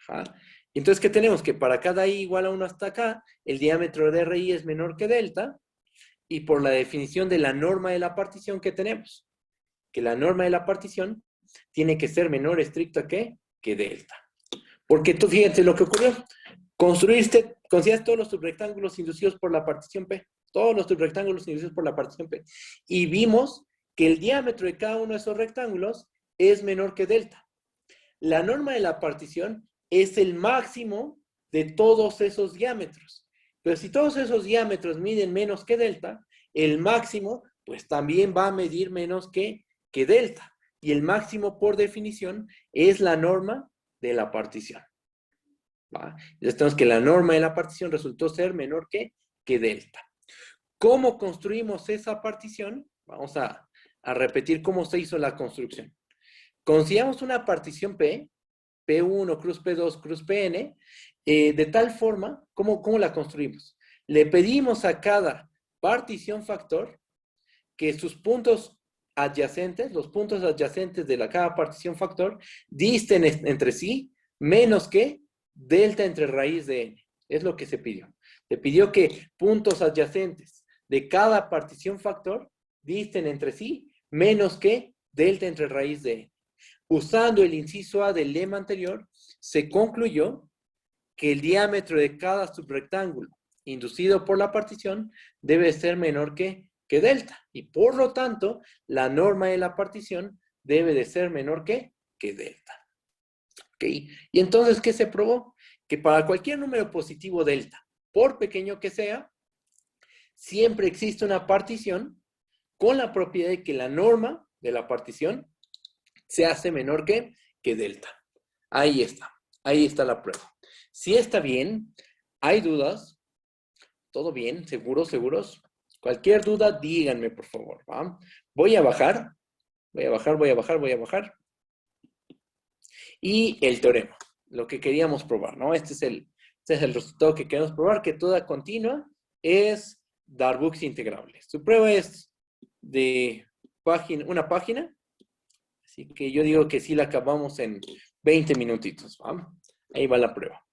Ajá. Entonces, ¿qué tenemos? Que para cada i igual a 1 hasta acá, el diámetro de RI es menor que delta, y por la definición de la norma de la partición que tenemos, que la norma de la partición tiene que ser menor estricta que delta. Porque tú, fíjense lo que ocurrió. Consideraste todos los subrectángulos inducidos por la partición P. Todos los subrectángulos inducidos por la partición P. Y vimos que el diámetro de cada uno de esos rectángulos es menor que delta. La norma de la partición es el máximo de todos esos diámetros. Pero si todos esos diámetros miden menos que delta, el máximo pues también va a medir menos que delta. Y el máximo por definición es la norma de la partición. ¿Va? Entonces tenemos que la norma de la partición resultó ser menor que delta. ¿Cómo construimos esa partición? Vamos a repetir cómo se hizo la construcción. Consideramos una partición P, P1, cruz P2, cruz Pn, de tal forma, ¿cómo la construimos? Le pedimos a cada partición factor que sus puntos adyacentes, los puntos adyacentes de cada partición factor, disten entre sí menos que delta entre raíz de n. Es lo que se pidió. Se pidió que puntos adyacentes de cada partición factor disten entre sí menos que delta entre raíz de n. Usando el inciso A del lema anterior, se concluyó que el diámetro de cada subrectángulo inducido por la partición debe ser menor que delta. Y por lo tanto, la norma de la partición debe de ser menor que delta. ¿Ok? Y entonces, ¿qué se probó? Que para cualquier número positivo delta, por pequeño que sea, siempre existe una partición con la propiedad de que la norma de la partición se hace menor que delta. Ahí está la prueba. Si está bien, ¿hay dudas? ¿Todo bien? ¿Seguros? Cualquier duda, díganme, por favor. ¿Va? Voy a bajar Voy a bajar, voy a bajar, voy a bajar. Y el teorema, lo que queríamos probar, ¿no? Este es el resultado que queremos probar, que toda continua es Darboux integrable. Su prueba es de una página, así que yo digo que sí la acabamos en 20 minutitos, ¿va? Ahí va la prueba.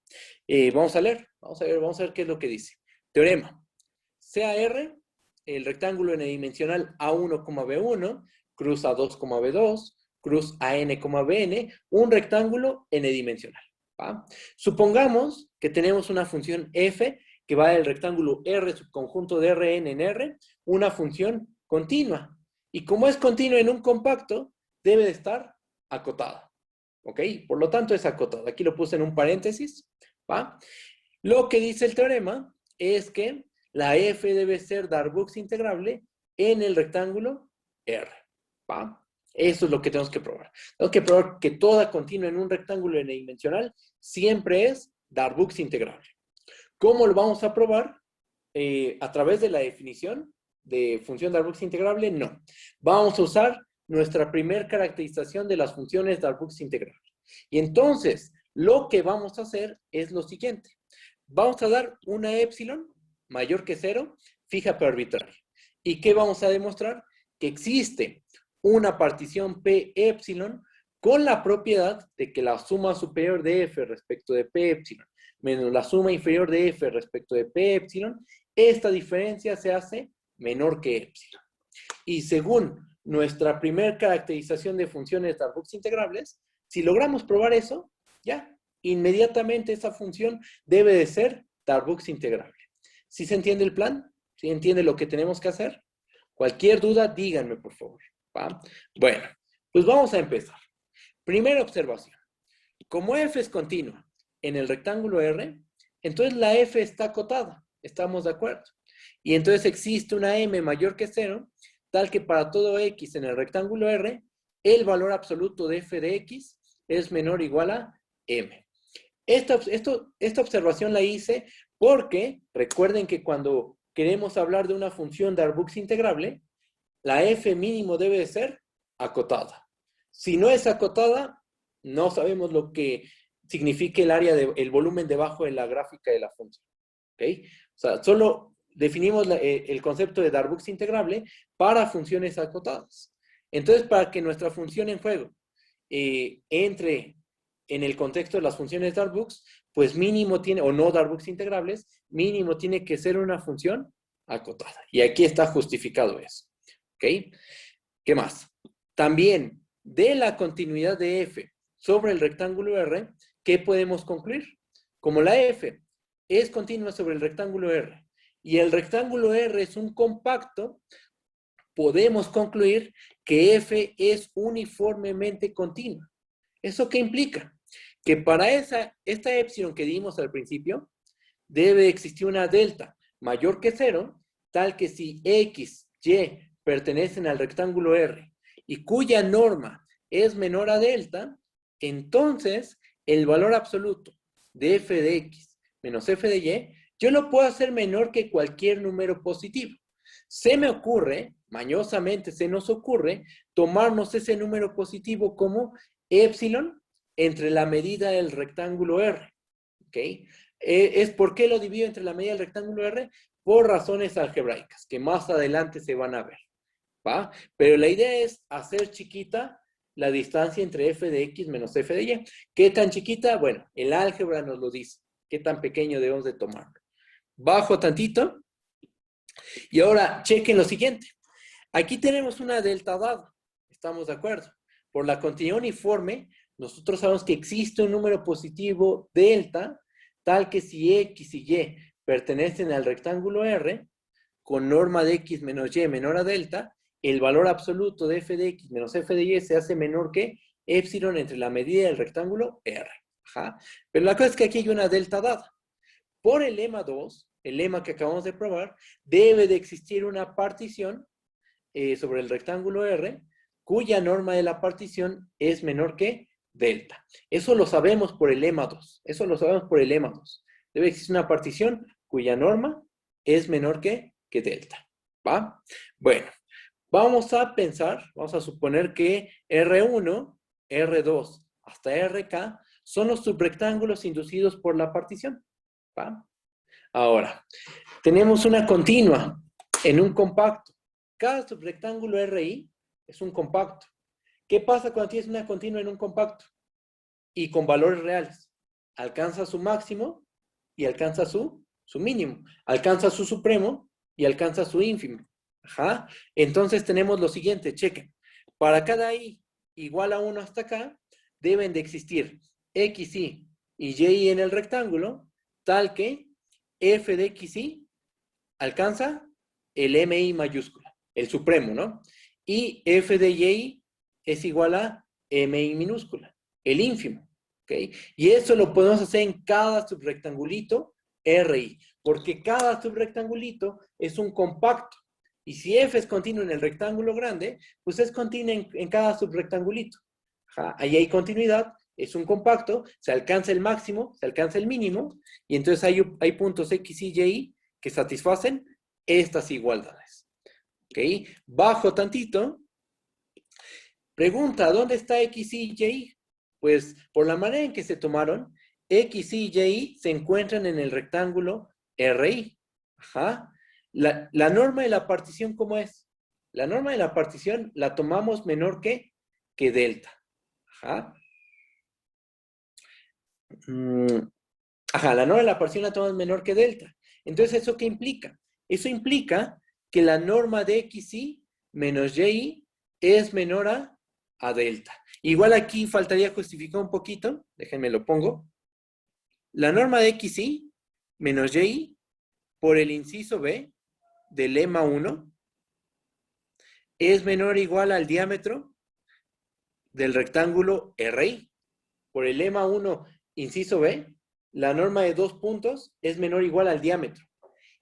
Vamos a leer, vamos a ver qué es lo que dice. Teorema. CAR, el rectángulo n-dimensional A1, B1, cruz A2, B2, cruz AN, BN, un rectángulo n-dimensional. ¿Va? Supongamos que tenemos una función f que va del rectángulo R subconjunto de Rn en R, una función continua. Y como es continua en un compacto, debe de estar acotada. ¿Ok? Por lo tanto, es acotada. Aquí lo puse en un paréntesis. ¿Va? Lo que dice el teorema es que la f debe ser Darboux integrable en el rectángulo R. ¿Va? Eso es lo que tenemos que probar. Tenemos que probar que toda continua en un rectángulo n-dimensional siempre es Darboux integrable. ¿Cómo lo vamos a probar? ¿A través de la definición de función Darboux integrable? No. Vamos a usar nuestra primera caracterización de las funciones Darboux integrable. Y entonces, lo que vamos a hacer es lo siguiente. Vamos a dar una épsilon mayor que 0, fija pero arbitraria. ¿Y qué vamos a demostrar? Que existe una partición P épsilon con la propiedad de que la suma superior de F respecto de P épsilon menos la suma inferior de F respecto de P épsilon, esta diferencia se hace menor que épsilon. Y según nuestra primera caracterización de funciones Darboux integrables, si logramos probar eso, ya, inmediatamente esa función debe de ser Darboux integrable. ¿Sí se entiende el plan? ¿Sí entiende lo que tenemos que hacer? Cualquier duda, díganme, por favor. ¿Va? Bueno, pues vamos a empezar. Primera observación. Como F es continua en el rectángulo R, entonces la F está acotada. ¿Estamos de acuerdo? Y entonces existe una M mayor que 0, tal que para todo X en el rectángulo R, el valor absoluto de F de X es menor o igual a M. Esta observación la hice porque recuerden que cuando queremos hablar de una función Darboux integrable, la F mínimo debe de ser acotada. Si no es acotada, no sabemos lo que significa el volumen debajo de la gráfica de la función. ¿Ok? O sea, solo definimos el concepto de Darboux integrable para funciones acotadas. Entonces, para que nuestra función en juego entre en el contexto de las funciones Darboux, pues mínimo tiene, o no Darboux integrables, mínimo tiene que ser una función acotada. Y aquí está justificado eso. ¿Ok? ¿Qué más? También, de la continuidad de F sobre el rectángulo R, ¿qué podemos concluir? Como la F es continua sobre el rectángulo R y el rectángulo R es un compacto, podemos concluir que F es uniformemente continua. ¿Eso qué implica? Que para esta épsilon que dimos al principio, debe existir una delta mayor que 0, tal que si X, Y pertenecen al rectángulo R y cuya norma es menor a delta, entonces el valor absoluto de F de X menos F de Y, yo lo puedo hacer menor que cualquier número positivo. Se me ocurre, mañosamente se nos ocurre, tomarnos ese número positivo como épsilon entre la medida del rectángulo R. ¿Ok? ¿Por qué lo divido entre la medida del rectángulo R? Por razones algebraicas, que más adelante se van a ver. ¿Va? Pero la idea es hacer chiquita la distancia entre f de x menos f de y. ¿Qué tan chiquita? Bueno, el álgebra nos lo dice. ¿Qué tan pequeño debemos de tomarlo? Bajo tantito. Y ahora, chequen lo siguiente. Aquí tenemos una delta dada. ¿Estamos de acuerdo? Por la continuidad uniforme, nosotros sabemos que existe un número positivo delta, tal que si x y y pertenecen al rectángulo R, con norma de x menos y menor a delta, el valor absoluto de f de x menos f de y se hace menor que épsilon entre la medida del rectángulo R. Ajá. Pero la cosa es que aquí hay una delta dada. Por el lema 2, el lema que acabamos de probar, debe de existir una partición sobre el rectángulo R, cuya norma de la partición es menor que delta. Eso lo sabemos por el lema 2. Eso lo sabemos por el lema 2. Debe existir una partición cuya norma es menor que delta. ¿Va? Bueno, Vamos a pensar, vamos a suponer que R1, R2 hasta RK son los subrectángulos inducidos por la partición. ¿Va? Ahora, tenemos una continua en un compacto. Cada subrectángulo RI es un compacto. ¿Qué pasa cuando tienes una continua en un compacto? Y con valores reales. Alcanza su máximo y alcanza su mínimo. Alcanza su supremo y alcanza su ínfimo. Ajá. Entonces tenemos lo siguiente, chequen. Para cada i igual a 1 hasta acá, deben de existir xi y yi en el rectángulo, tal que f de xi alcanza el mi mayúscula, el supremo, ¿no? Y f de y es igual a mi minúscula, el ínfimo, ¿ok? Y eso lo podemos hacer en cada subrectangulito RI, porque cada subrectangulito es un compacto. Y si f es continuo en el rectángulo grande, pues es continuo en cada subrectangulito. Ajá, ahí hay continuidad, es un compacto, se alcanza el máximo, se alcanza el mínimo, y entonces hay puntos x y y que satisfacen estas igualdades. ¿Ok? Bajo tantito. Pregunta, ¿dónde está x, y, y? Pues por la manera en que se tomaron, x, y, y se encuentran en el rectángulo RI. Ajá. La norma de la partición, ¿cómo es? La norma de la partición la tomamos menor que delta. Ajá. Ajá, la norma de la partición la tomamos menor que delta. Entonces, ¿eso qué implica? Eso implica que la norma de xy menos y es menor a delta. Igual aquí faltaría justificar un poquito, déjenme lo pongo. La norma de xy menos y por el inciso b del lema 1 es menor o igual al diámetro del rectángulo RI. Por el lema 1, inciso b, la norma de 2 puntos es menor o igual al diámetro.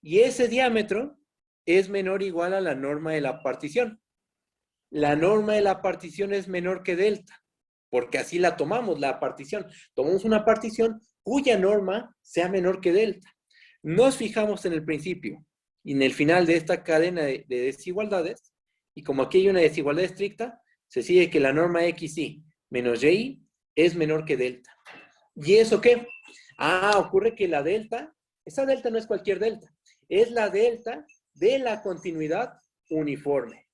Y ese diámetro es menor o igual a la norma de la partición. La norma de la partición es menor que delta, porque así la tomamos, la partición. Tomamos una partición cuya norma sea menor que delta. Nos fijamos en el principio y en el final de esta cadena de desigualdades, y como aquí hay una desigualdad estricta, se sigue que la norma xy menos y es menor que delta. ¿Y eso qué? Ocurre que la delta, esa delta no es cualquier delta, es la delta de la continuidad uniforme.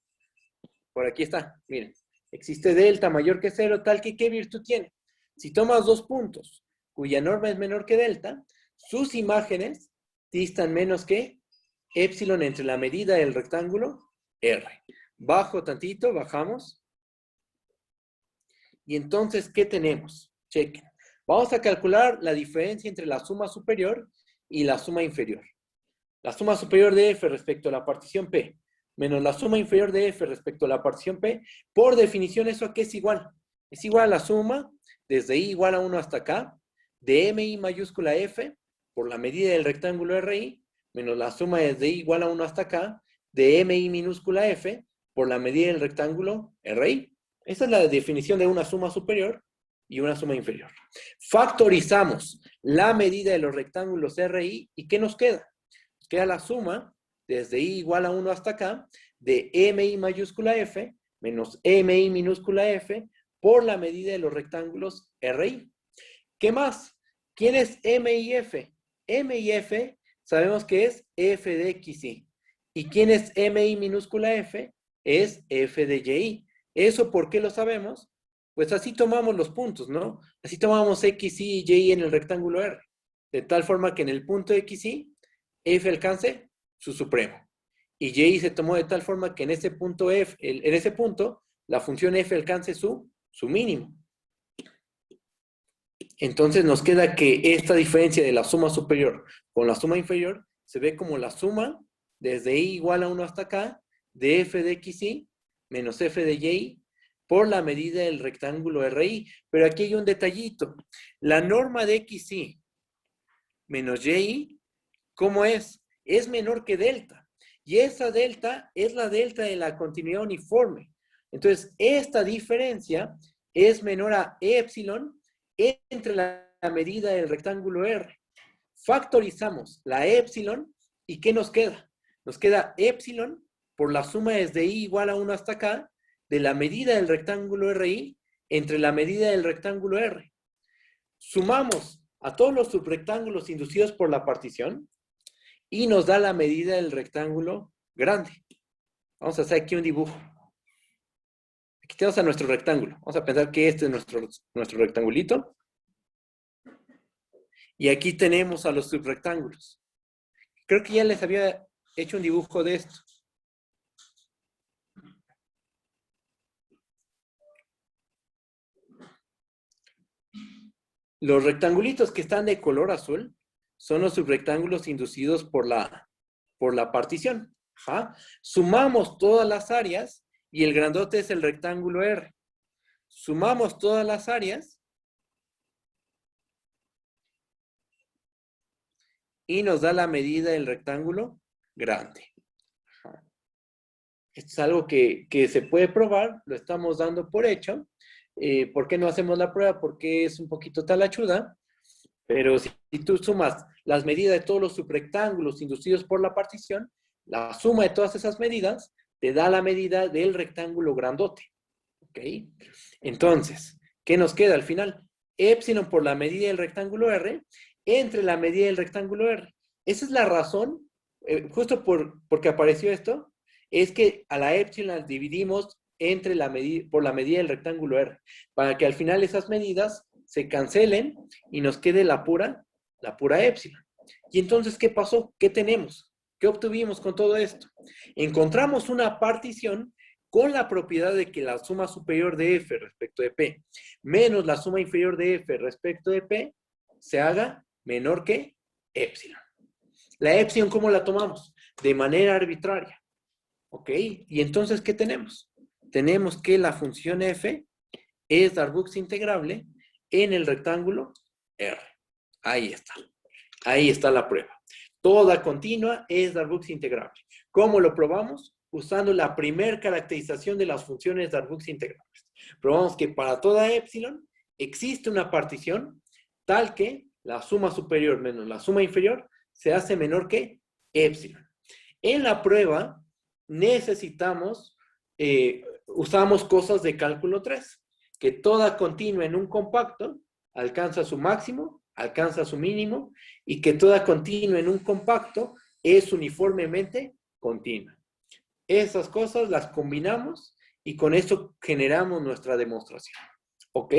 Por aquí está, miren. Existe delta mayor que 0, tal que ¿qué virtud tiene? Si tomas 2 puntos cuya norma es menor que delta, sus imágenes distan menos que épsilon entre la medida del rectángulo R. Bajo tantito, bajamos. Y entonces, ¿qué tenemos? Chequen. Vamos a calcular la diferencia entre la suma superior y la suma inferior. La suma superior de F respecto a la partición P menos la suma inferior de F respecto a la partición P, por definición, ¿eso a qué es igual? Es igual a la suma, desde I igual a 1 hasta acá, de MI mayúscula F, por la medida del rectángulo RI, menos la suma desde I igual a 1 hasta acá, de MI minúscula F, por la medida del rectángulo RI. Esa es la definición de una suma superior y una suma inferior. Factorizamos la medida de los rectángulos RI, ¿y qué nos queda? Nos queda la suma desde I igual a 1 hasta acá, de MI mayúscula F menos MI minúscula F por la medida de los rectángulos RI. ¿Qué más? ¿Quién es M y F? M y F sabemos que es F de XY. ¿Y quién es MI minúscula F? Es F de YI. ¿Eso por qué lo sabemos? Pues así tomamos los puntos, ¿no? Así tomamos XY y YI en el rectángulo R. De tal forma que en el punto XY, F alcance su supremo. Y y se tomó de tal forma que en ese punto F, en ese punto, la función f alcance su mínimo. Entonces nos queda que esta diferencia de la suma superior con la suma inferior se ve como la suma desde i igual a 1 hasta acá de f de xy menos f de y por la medida del rectángulo RI. Pero aquí hay un detallito. La norma de xy menos y, ¿cómo es? Es menor que delta. Y esa delta es la delta de la continuidad uniforme. Entonces, esta diferencia es menor a épsilon entre la medida del rectángulo R. Factorizamos la épsilon y ¿qué nos queda? Nos queda épsilon por la suma desde i igual a 1 hasta acá de la medida del rectángulo RI entre la medida del rectángulo R. Sumamos a todos los subrectángulos inducidos por la partición y nos da la medida del rectángulo grande. Vamos a hacer aquí un dibujo. Aquí tenemos a nuestro rectángulo. Vamos a pensar que este es nuestro rectangulito. Y aquí tenemos a los subrectángulos. Creo que ya les había hecho un dibujo de esto. Los rectangulitos que están de color azul son los subrectángulos inducidos por la partición. ¿Ah? Sumamos todas las áreas y el grandote es el rectángulo R. Sumamos todas las áreas y nos da la medida del rectángulo grande. Ajá. Esto es algo que se puede probar, lo estamos dando por hecho. ¿Por qué no hacemos la prueba? Porque es un poquito talachuda, pero si tú sumas las medidas de todos los subrectángulos inducidos por la partición, la suma de todas esas medidas te da la medida del rectángulo grandote. ¿Ok? Entonces, ¿qué nos queda al final? Épsilon por la medida del rectángulo R entre la medida del rectángulo R. Esa es la razón, justo porque apareció esto, es que a la épsilon la dividimos por la medida del rectángulo R, para que al final esas medidas se cancelen y nos quede la pura épsilon. Y entonces, ¿qué pasó? ¿Qué tenemos? ¿Qué obtuvimos con todo esto? Encontramos una partición con la propiedad de que la suma superior de F respecto de P menos la suma inferior de F respecto de P se haga menor que épsilon. La épsilon, ¿cómo la tomamos? De manera arbitraria. ¿Ok? Y entonces, ¿qué tenemos? Tenemos que la función F es Darboux integrable en el rectángulo R. Ahí está. Ahí está la prueba. Toda continua es Darboux integrable. ¿Cómo lo probamos? Usando la primer caracterización de las funciones Darboux integrables. Probamos que para toda épsilon existe una partición tal que la suma superior menos la suma inferior se hace menor que épsilon. En la prueba necesitamos, usamos cosas de cálculo 3, que toda continua en un compacto alcanza su máximo, alcanza su mínimo, y que toda continua en un compacto es uniformemente continua. Esas cosas las combinamos y con eso generamos nuestra demostración. ¿Ok?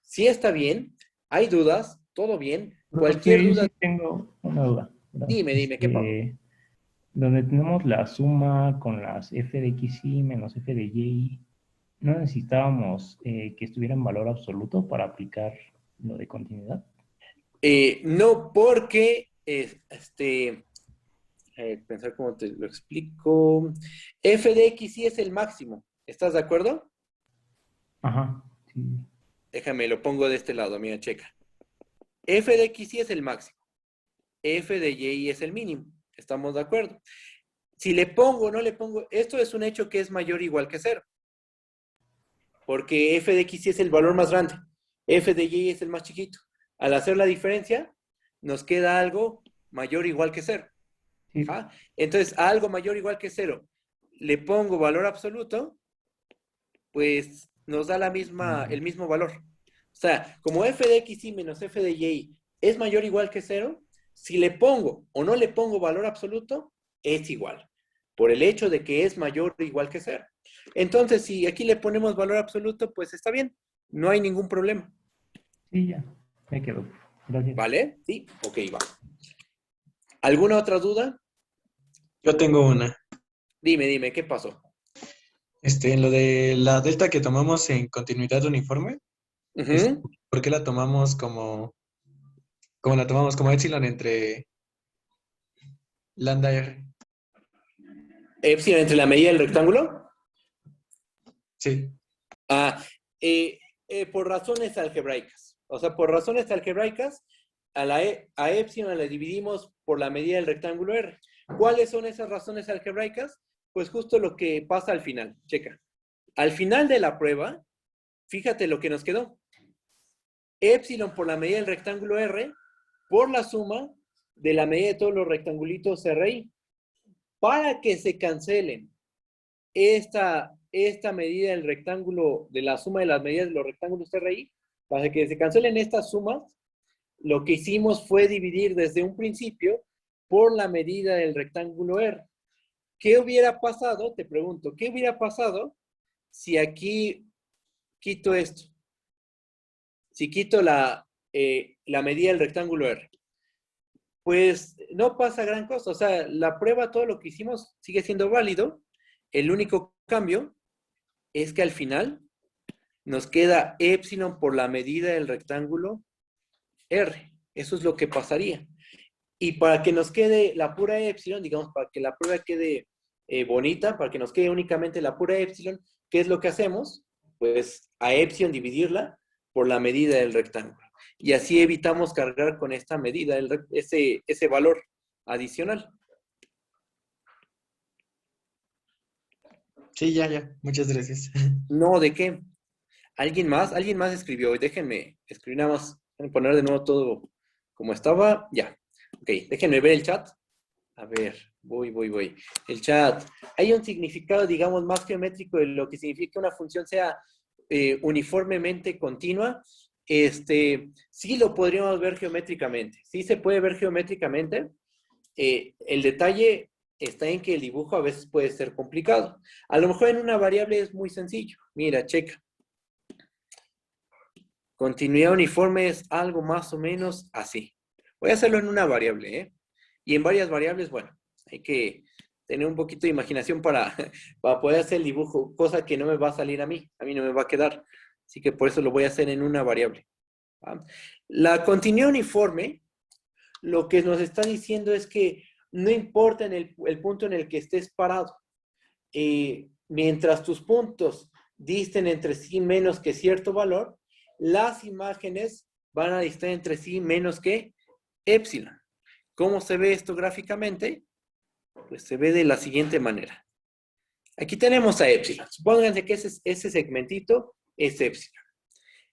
Si está bien, hay dudas, todo bien. Cualquier duda. Sí, tengo una duda. Dime, ¿qué pasó? Donde tenemos la suma con las f de xy menos f de y, ¿no necesitábamos que estuviera en valor absoluto para aplicar lo de continuidad? No, porque, pensar cómo te lo explico. F de xy es el máximo. ¿Estás de acuerdo? Ajá, sí. Déjame, lo pongo de este lado, mira, checa. F de xy es el máximo. F de y es el mínimo. ¿Estamos de acuerdo? Si le pongo o no le pongo, esto es un hecho que es mayor o igual que 0. Porque f de xy es el valor más grande. F de y es el más chiquito. Al hacer la diferencia, nos queda algo mayor o igual que 0. Sí. ¿Ah? Entonces, a algo mayor o igual que 0, le pongo valor absoluto, pues nos da el mismo valor. O sea, como f de xy menos f de y es mayor o igual que 0, si le pongo o no le pongo valor absoluto, es igual. Por el hecho de que es mayor o igual que 0. Entonces, si aquí le ponemos valor absoluto, pues está bien. No hay ningún problema. Sí, ya. Me quedo. Gracias. ¿Vale? Sí. Ok, va. ¿Alguna otra duda? Yo tengo una. Dime, ¿qué pasó? En lo de la delta que tomamos en continuidad uniforme, ¿por qué la tomamos como la tomamos como épsilon entre lambda r? ¿Épsilon entre la medida del rectángulo? Sí. Por razones algebraicas. O sea, por razones algebraicas, a épsilon la dividimos por la medida del rectángulo R. ¿Cuáles son esas razones algebraicas? Pues justo lo que pasa al final. Checa. Al final de la prueba, fíjate lo que nos quedó. Épsilon por la medida del rectángulo R por la suma de la medida de todos los rectangulitos RI. Para que se cancelen esta medida del rectángulo, de la suma de las medidas de los rectángulos RI, para que se cancelen estas sumas, lo que hicimos fue dividir desde un principio por la medida del rectángulo R. ¿Qué hubiera pasado? Te pregunto, ¿qué hubiera pasado si aquí quito esto? Si quito la medida del rectángulo R. Pues no pasa gran cosa. O sea, la prueba, todo lo que hicimos sigue siendo válido. El único cambio es que al final nos queda epsilon por la medida del rectángulo R. Eso es lo que pasaría. Y para que nos quede la pura epsilon, digamos, para que la prueba quede bonita, para que nos quede únicamente la pura epsilon, ¿qué es lo que hacemos? Pues a epsilon dividirla por la medida del rectángulo. Y así evitamos cargar con esta medida ese valor adicional. Sí, ya. Muchas gracias. No, ¿de qué? ¿Alguien más? ¿Alguien más escribió? Déjenme escribir nada más. Déjenme poner de nuevo todo como estaba. Ya. Ok, déjenme ver el chat. A ver, voy. El chat. Hay un significado, digamos, más geométrico de lo que significa que una función sea uniformemente continua. Sí lo podríamos ver geométricamente. Sí se puede ver geométricamente. El detalle está en que el dibujo a veces puede ser complicado. A lo mejor en una variable es muy sencillo. Mira, checa. Continuidad uniforme es algo más o menos así. Voy a hacerlo en una variable, ¿eh? Y en varias variables, bueno, hay que tener un poquito de imaginación para poder hacer el dibujo, cosa que no me va a salir a mí no me va a quedar. Así que por eso lo voy a hacer en una variable. ¿Va? La continuidad uniforme, lo que nos está diciendo es que no importa en el punto en el que estés parado, mientras tus puntos disten entre sí menos que cierto valor, las imágenes van a distar entre sí menos que epsilon. ¿Cómo se ve esto gráficamente? Pues se ve de la siguiente manera. Aquí tenemos a epsilon. Supónganse que ese segmentito es epsilon.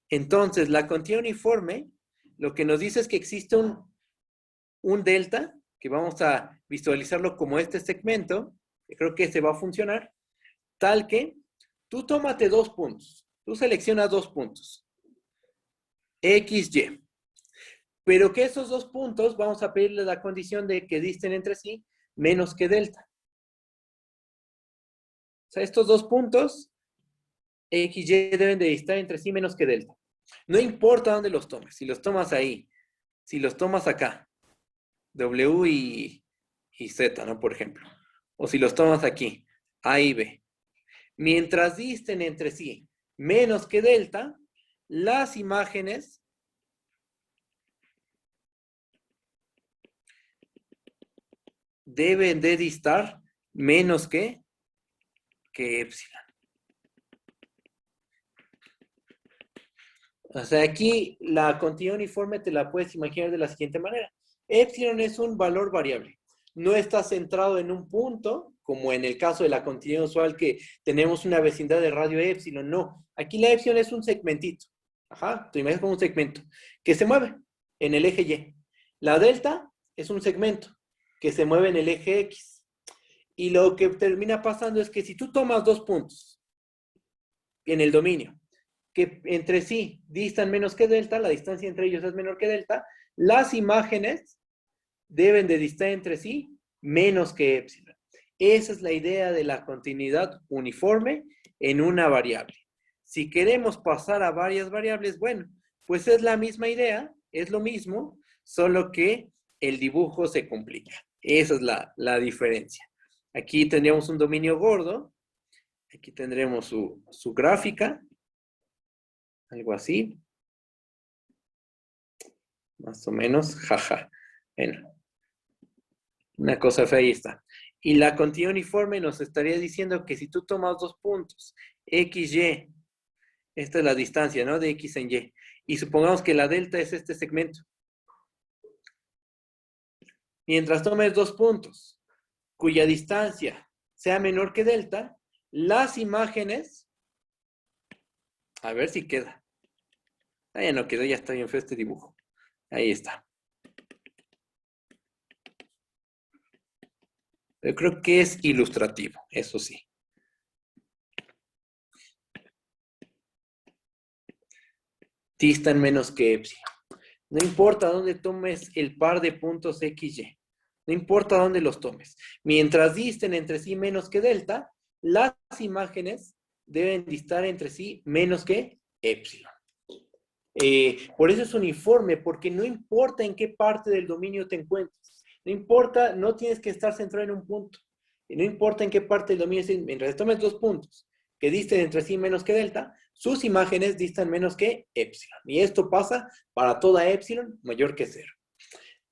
Entonces, la continuidad uniforme, lo que nos dice es que existe un delta, que vamos a visualizarlo como este segmento, que creo que ese va a funcionar, tal que tú tómate 2 puntos. Tú seleccionas 2 puntos. X, Y. Pero que esos 2 puntos vamos a pedirle la condición de que disten entre sí menos que delta. O sea, estos 2 puntos, X, Y, deben de distar entre sí menos que delta. No importa dónde los tomes. Si los tomas ahí, si los tomas acá, W y Z, ¿no? Por ejemplo. O si los tomas aquí, A y B. Mientras disten entre sí menos que delta, las imágenes deben de distar menos que epsilon. O sea, aquí la continuidad uniforme te la puedes imaginar de la siguiente manera. Epsilon es un valor variable. No está centrado en un punto, como en el caso de la continuidad usual que tenemos una vecindad de radio epsilon. No, aquí la epsilon es un segmentito. Ajá, te imaginas como un segmento que se mueve en el eje Y. La delta es un segmento que se mueve en el eje X. Y lo que termina pasando es que si tú tomas 2 puntos en el dominio, que entre sí distan menos que delta, la distancia entre ellos es menor que delta, las imágenes deben de distar entre sí menos que epsilon. Esa es la idea de la continuidad uniforme en una variable. Si queremos pasar a varias variables, bueno, pues es la misma idea, es lo mismo, solo que el dibujo se complica. Esa es la diferencia. Aquí tendríamos un dominio gordo, aquí tendremos su gráfica, algo así. Más o menos, jaja. Bueno, una cosa fea ahí está. Y la continuidad uniforme nos estaría diciendo que si tú tomas 2 puntos, X, Y, esta es la distancia, ¿no? De X en Y. Y supongamos que la delta es este segmento. Mientras tomes 2 puntos, cuya distancia sea menor que delta, las imágenes, a ver si queda. Ah, ya no quedó, ya está bien feo este dibujo. Ahí está. Yo creo que es ilustrativo, eso sí. distan menos que epsilon. No importa dónde tomes el par de puntos XY. No importa dónde los tomes. Mientras disten entre sí menos que delta, las imágenes deben distar entre sí menos que epsilon. Por eso es uniforme, porque no importa en qué parte del dominio te encuentres. No importa, no tienes que estar centrado en un punto. No importa en qué parte del dominio estés, mientras tomes 2 puntos que disten entre sí menos que delta, sus imágenes distan menos que epsilon. Y esto pasa para toda epsilon mayor que 0.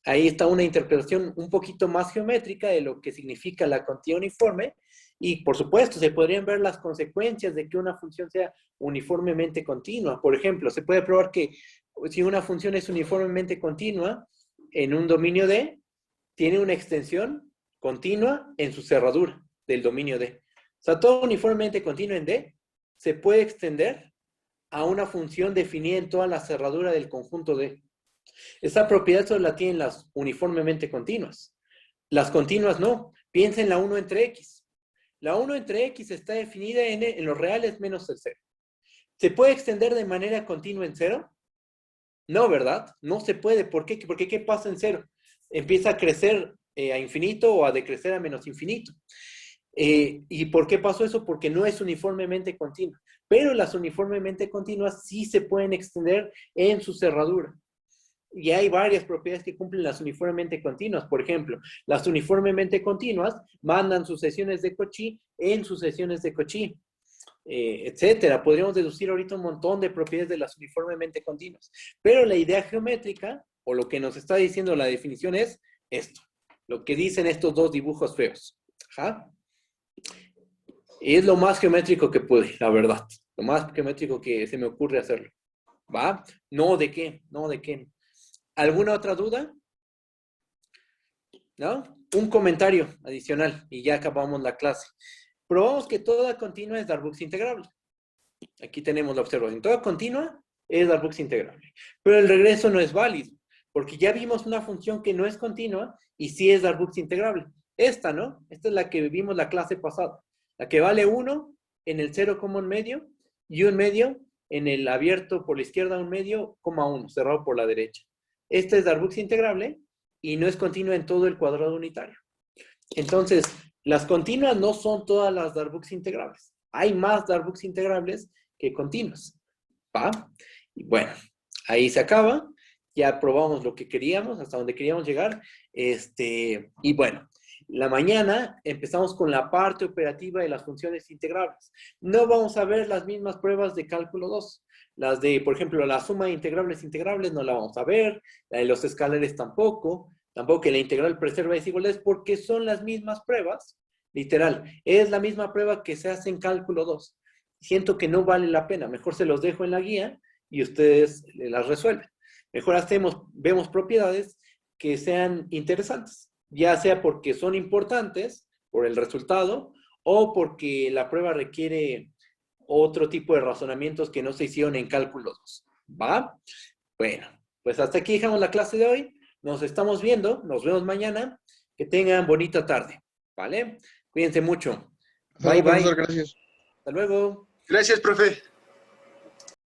Ahí está una interpretación un poquito más geométrica de lo que significa la continuidad uniforme. Y, por supuesto, se podrían ver las consecuencias de que una función sea uniformemente continua. Por ejemplo, se puede probar que si una función es uniformemente continua en un dominio D, tiene una extensión continua en su cerradura del dominio D. O sea, todo uniformemente continuo en D se puede extender a una función definida en toda la cerradura del conjunto D. Esta propiedad solo la tienen las uniformemente continuas. Las continuas no. Piensa en la 1 entre X. La 1 entre X está definida en los reales menos el 0. ¿Se puede extender de manera continua en 0? No, ¿verdad? No se puede. ¿Por qué? Porque ¿qué pasa en 0? Empieza a crecer a infinito o a decrecer a menos infinito. ¿Y por qué pasó eso? Porque no es uniformemente continua. Pero las uniformemente continuas sí se pueden extender en su cerradura. Y hay varias propiedades que cumplen las uniformemente continuas. Por ejemplo, las uniformemente continuas mandan sucesiones de Cauchy en sucesiones de Cauchy, etcétera. Podríamos deducir ahorita un montón de propiedades de las uniformemente continuas. Pero la idea geométrica, o lo que nos está diciendo la definición es esto. Lo que dicen estos dos dibujos feos. Ajá. Y es lo más geométrico que pude, la verdad. Lo más geométrico que se me ocurre hacerlo. ¿Va? No, ¿de qué? No, ¿de qué? ¿Alguna otra duda? ¿No? Un comentario adicional y ya acabamos la clase. Probamos que toda continua es Darboux integrable. Aquí tenemos la observación. Toda continua es Darboux integrable. Pero el regreso no es válido, porque ya vimos una función que no es continua y sí es Darboux integrable. Esta, ¿no? Esta es la que vimos la clase pasada. La que vale 1 en el 0, un medio, y 1 medio en el abierto por la izquierda, 1 medio, 1, cerrado por la derecha. Esta es Darboux integrable y no es continua en todo el cuadrado unitario. Entonces, las continuas no son todas las Darboux integrables. Hay más Darboux integrables que continuas. ¿Va? Y bueno, ahí se acaba. Ya probamos lo que queríamos, hasta donde queríamos llegar. Y bueno, la mañana empezamos con la parte operativa de las funciones integrables. No vamos a ver las mismas pruebas de cálculo 2. Las de, por ejemplo, la suma de integrables no la vamos a ver. La de los escalares tampoco. Tampoco que la integral preserva desigualdades porque son las mismas pruebas. Literal, es la misma prueba que se hace en cálculo 2. Siento que no vale la pena. Mejor se los dejo en la guía y ustedes las resuelven. Mejor vemos propiedades que sean interesantes. Ya sea porque son importantes por el resultado o porque la prueba requiere otro tipo de razonamientos que no se hicieron en cálculo 2. ¿Va? Bueno, pues hasta aquí dejamos la clase de hoy. Nos estamos viendo. Nos vemos mañana. Que tengan bonita tarde. ¿Vale? Cuídense mucho. Hasta luego, profesor, gracias. Hasta luego. Gracias, profe.